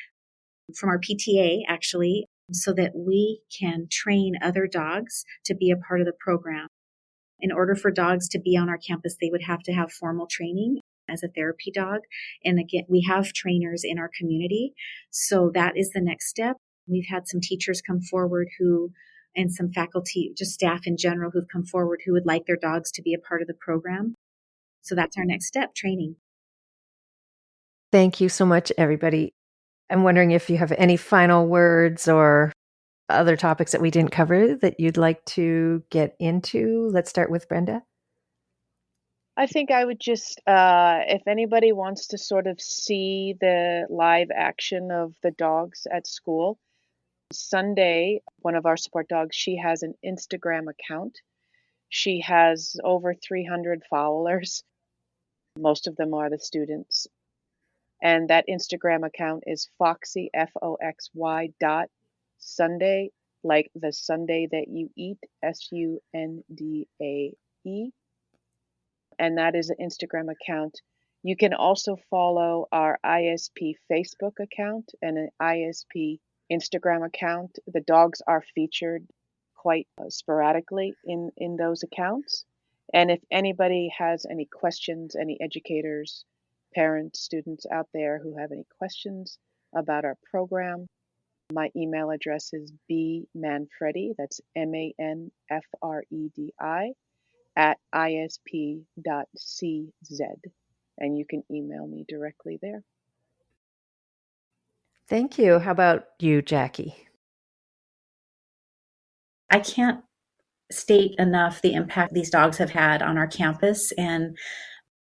from our PTA, actually, so that we can train other dogs to be a part of the program. In order for dogs to be on our campus, they would have to have formal training as a therapy dog. And again, we have trainers in our community. So that is the next step. We've had some teachers come forward and some faculty, just staff in general, who've come forward who would like their dogs to be a part of the program. So that's our next step, training. Thank you so much, everybody. I'm wondering if you have any final words or other topics that we didn't cover that you'd like to get into. Let's start with Brenda. I think I would just, if anybody wants to sort of see the live action of the dogs at school, Sunday, one of our support dogs, she has an Instagram account. She has over 300 followers. Most of them are the students. And that Instagram account is Foxy, Foxy Sundae, like the Sunday that you eat, Sundae. And that is an Instagram account. You can also follow our ISP Facebook account and an ISP Instagram account. The dogs are featured quite sporadically in those accounts. And if anybody has any questions, any educators, parents, students out there who have any questions about our program, my email address is bmanfredi, that's MANFREDI, at isp.cz. And you can email me directly there. Thank you. How about you, Jackie? I can't state enough the impact these dogs have had on our campus, and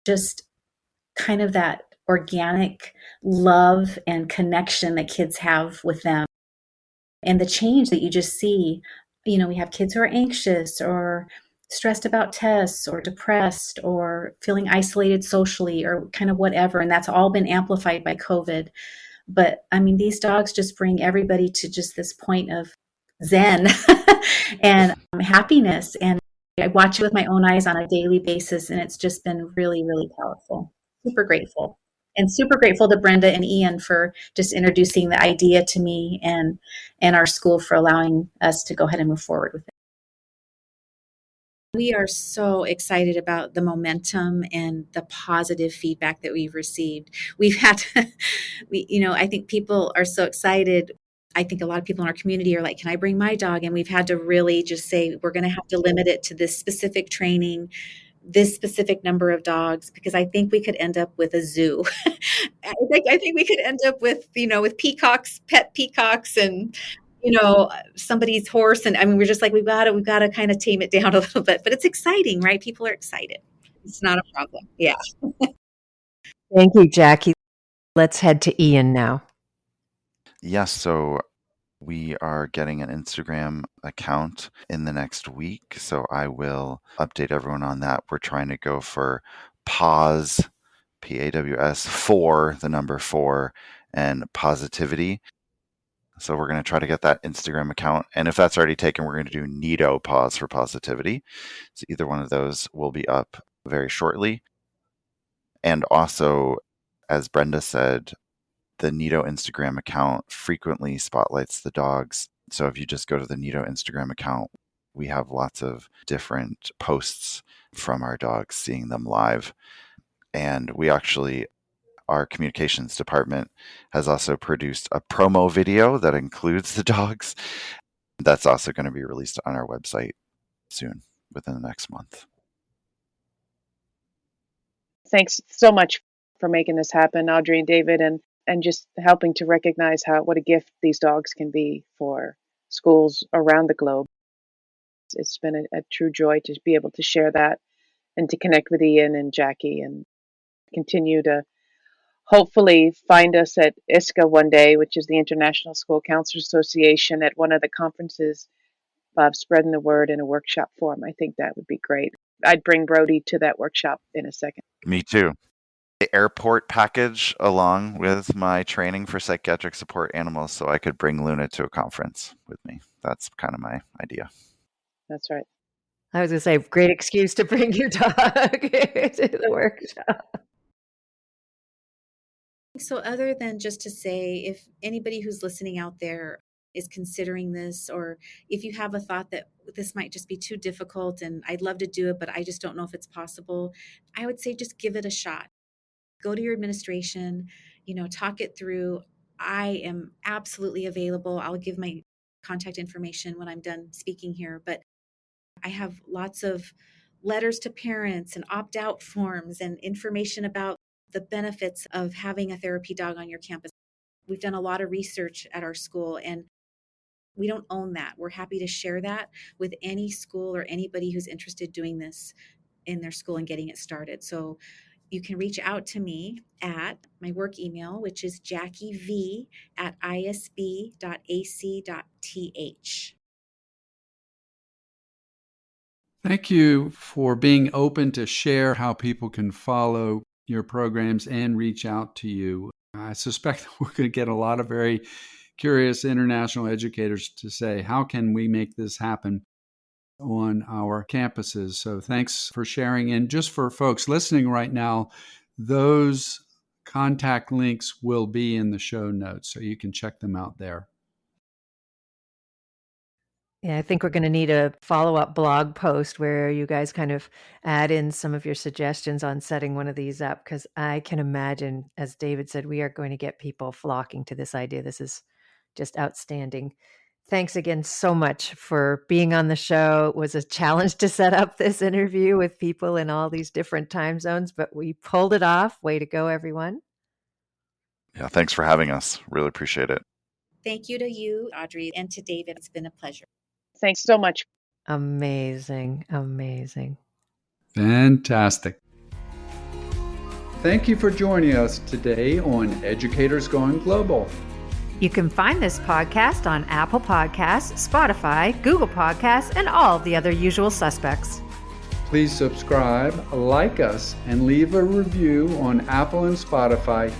just kind of that organic love and connection that kids have with them, and the change that you just see. We have kids who are anxious or stressed about tests or depressed or feeling isolated socially or kind of whatever, and that's all been amplified by COVID. But I mean, these dogs just bring everybody to just this point of zen and happiness. And I watch it with my own eyes on a daily basis, and it's just been really, really powerful. Super grateful. And super grateful to Brenda and Ian for just introducing the idea to me, and our school for allowing us to go ahead and move forward with it. We are so excited about the momentum and the positive feedback that we've received. We've had, I think people are so excited. I think a lot of people in our community are like, can I bring my dog? And we've had to really just say, we're going to have to limit it to this specific training, this specific number of dogs, because I think we could end up with a zoo. I think we could end up with, with peacocks, pet peacocks, and somebody's horse. And I mean, we're just like, we've got to kind of tame it down a little bit, but it's exciting, right? People are excited. It's not a problem. Yeah. Thank you, Jackie. Let's head to Ian now. Yes, so we are getting an Instagram account in the next week, so I will update everyone on that. We're trying to go for pause, PAWS, for the number 4, and positivity. So we're going to try to get that Instagram account. And if that's already taken, we're going to do Nido pause for positivity. So either one of those will be up very shortly. And also, as Brenda said, the Nido Instagram account frequently spotlights the dogs. So if you just go to the Nido Instagram account, we have lots of different posts from our dogs, seeing them live. And we actually, our communications department has also produced a promo video that includes the dogs. That's also going to be released on our website soon, within the next month. Thanks so much for making this happen, Audrey and David, and just helping to recognize what a gift these dogs can be for schools around the globe. It's been a true joy to be able to share that and to connect with Ian and Jackie, and continue to hopefully find us at ISCA one day, which is the International School Counselors Association, at one of the conferences of spreading the word in a workshop form. I think that would be great. I'd bring Brodie to that workshop in a second. Me too. The airport package along with my training for psychiatric support animals, so I could bring Luna to a conference with me. That's kind of my idea. That's right. I was going to say, great excuse to bring your dog to the workshop. So other than just to say, if anybody who's listening out there is considering this, or if you have a thought that this might just be too difficult and I'd love to do it, but I just don't know if it's possible, I would say just give it a shot. Go to your administration, talk it through. I am absolutely available. I'll give my contact information when I'm done speaking here, but I have lots of letters to parents and opt-out forms and information about the benefits of having a therapy dog on your campus. We've done a lot of research at our school, and we don't own that. We're happy to share that with any school or anybody who's interested in doing this in their school and getting it started. So you can reach out to me at my work email, which is jackiev@isb.ac.th. Thank you for being open to share how people can follow your programs and reach out to you. I suspect we're going to get a lot of very curious international educators to say, how can we make this happen on our campuses? So thanks for sharing. And just for folks listening right now, those contact links will be in the show notes, so you can check them out there. Yeah, I think we're going to need a follow-up blog post where you guys kind of add in some of your suggestions on setting one of these up, because I can imagine, as David said, we are going to get people flocking to this idea. This is just outstanding. Thanks again so much for being on the show. It was a challenge to set up this interview with people in all these different time zones, but we pulled it off. Way to go, everyone. Yeah, thanks for having us. Really appreciate it. Thank you to you, Audrey, and to David. It's been a pleasure. Thanks so much. Amazing. Amazing. Fantastic. Thank you for joining us today on Educators Going Global. You can find this podcast on Apple Podcasts, Spotify, Google Podcasts, and all the other usual suspects. Please subscribe, like us, and leave a review on Apple and Spotify,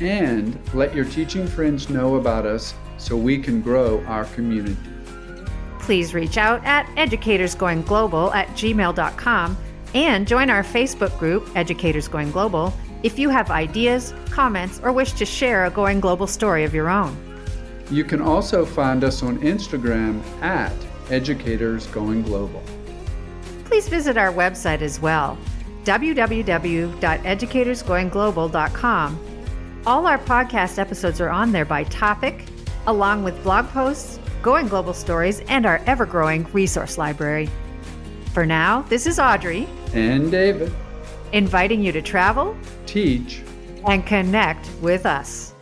and let your teaching friends know about us so we can grow our community. Please reach out at educatorsgoingglobal@gmail.com and join our Facebook group, Educators Going Global, if you have ideas, comments, or wish to share a Going Global story of your own. You can also find us on Instagram at Educators Going Global. Please visit our website as well, www.educatorsgoingglobal.com. All our podcast episodes are on there by topic, along with blog posts, Going Global stories, and our ever-growing resource library. For now, this is Audrey And David. inviting you to travel, Teach. and connect with us.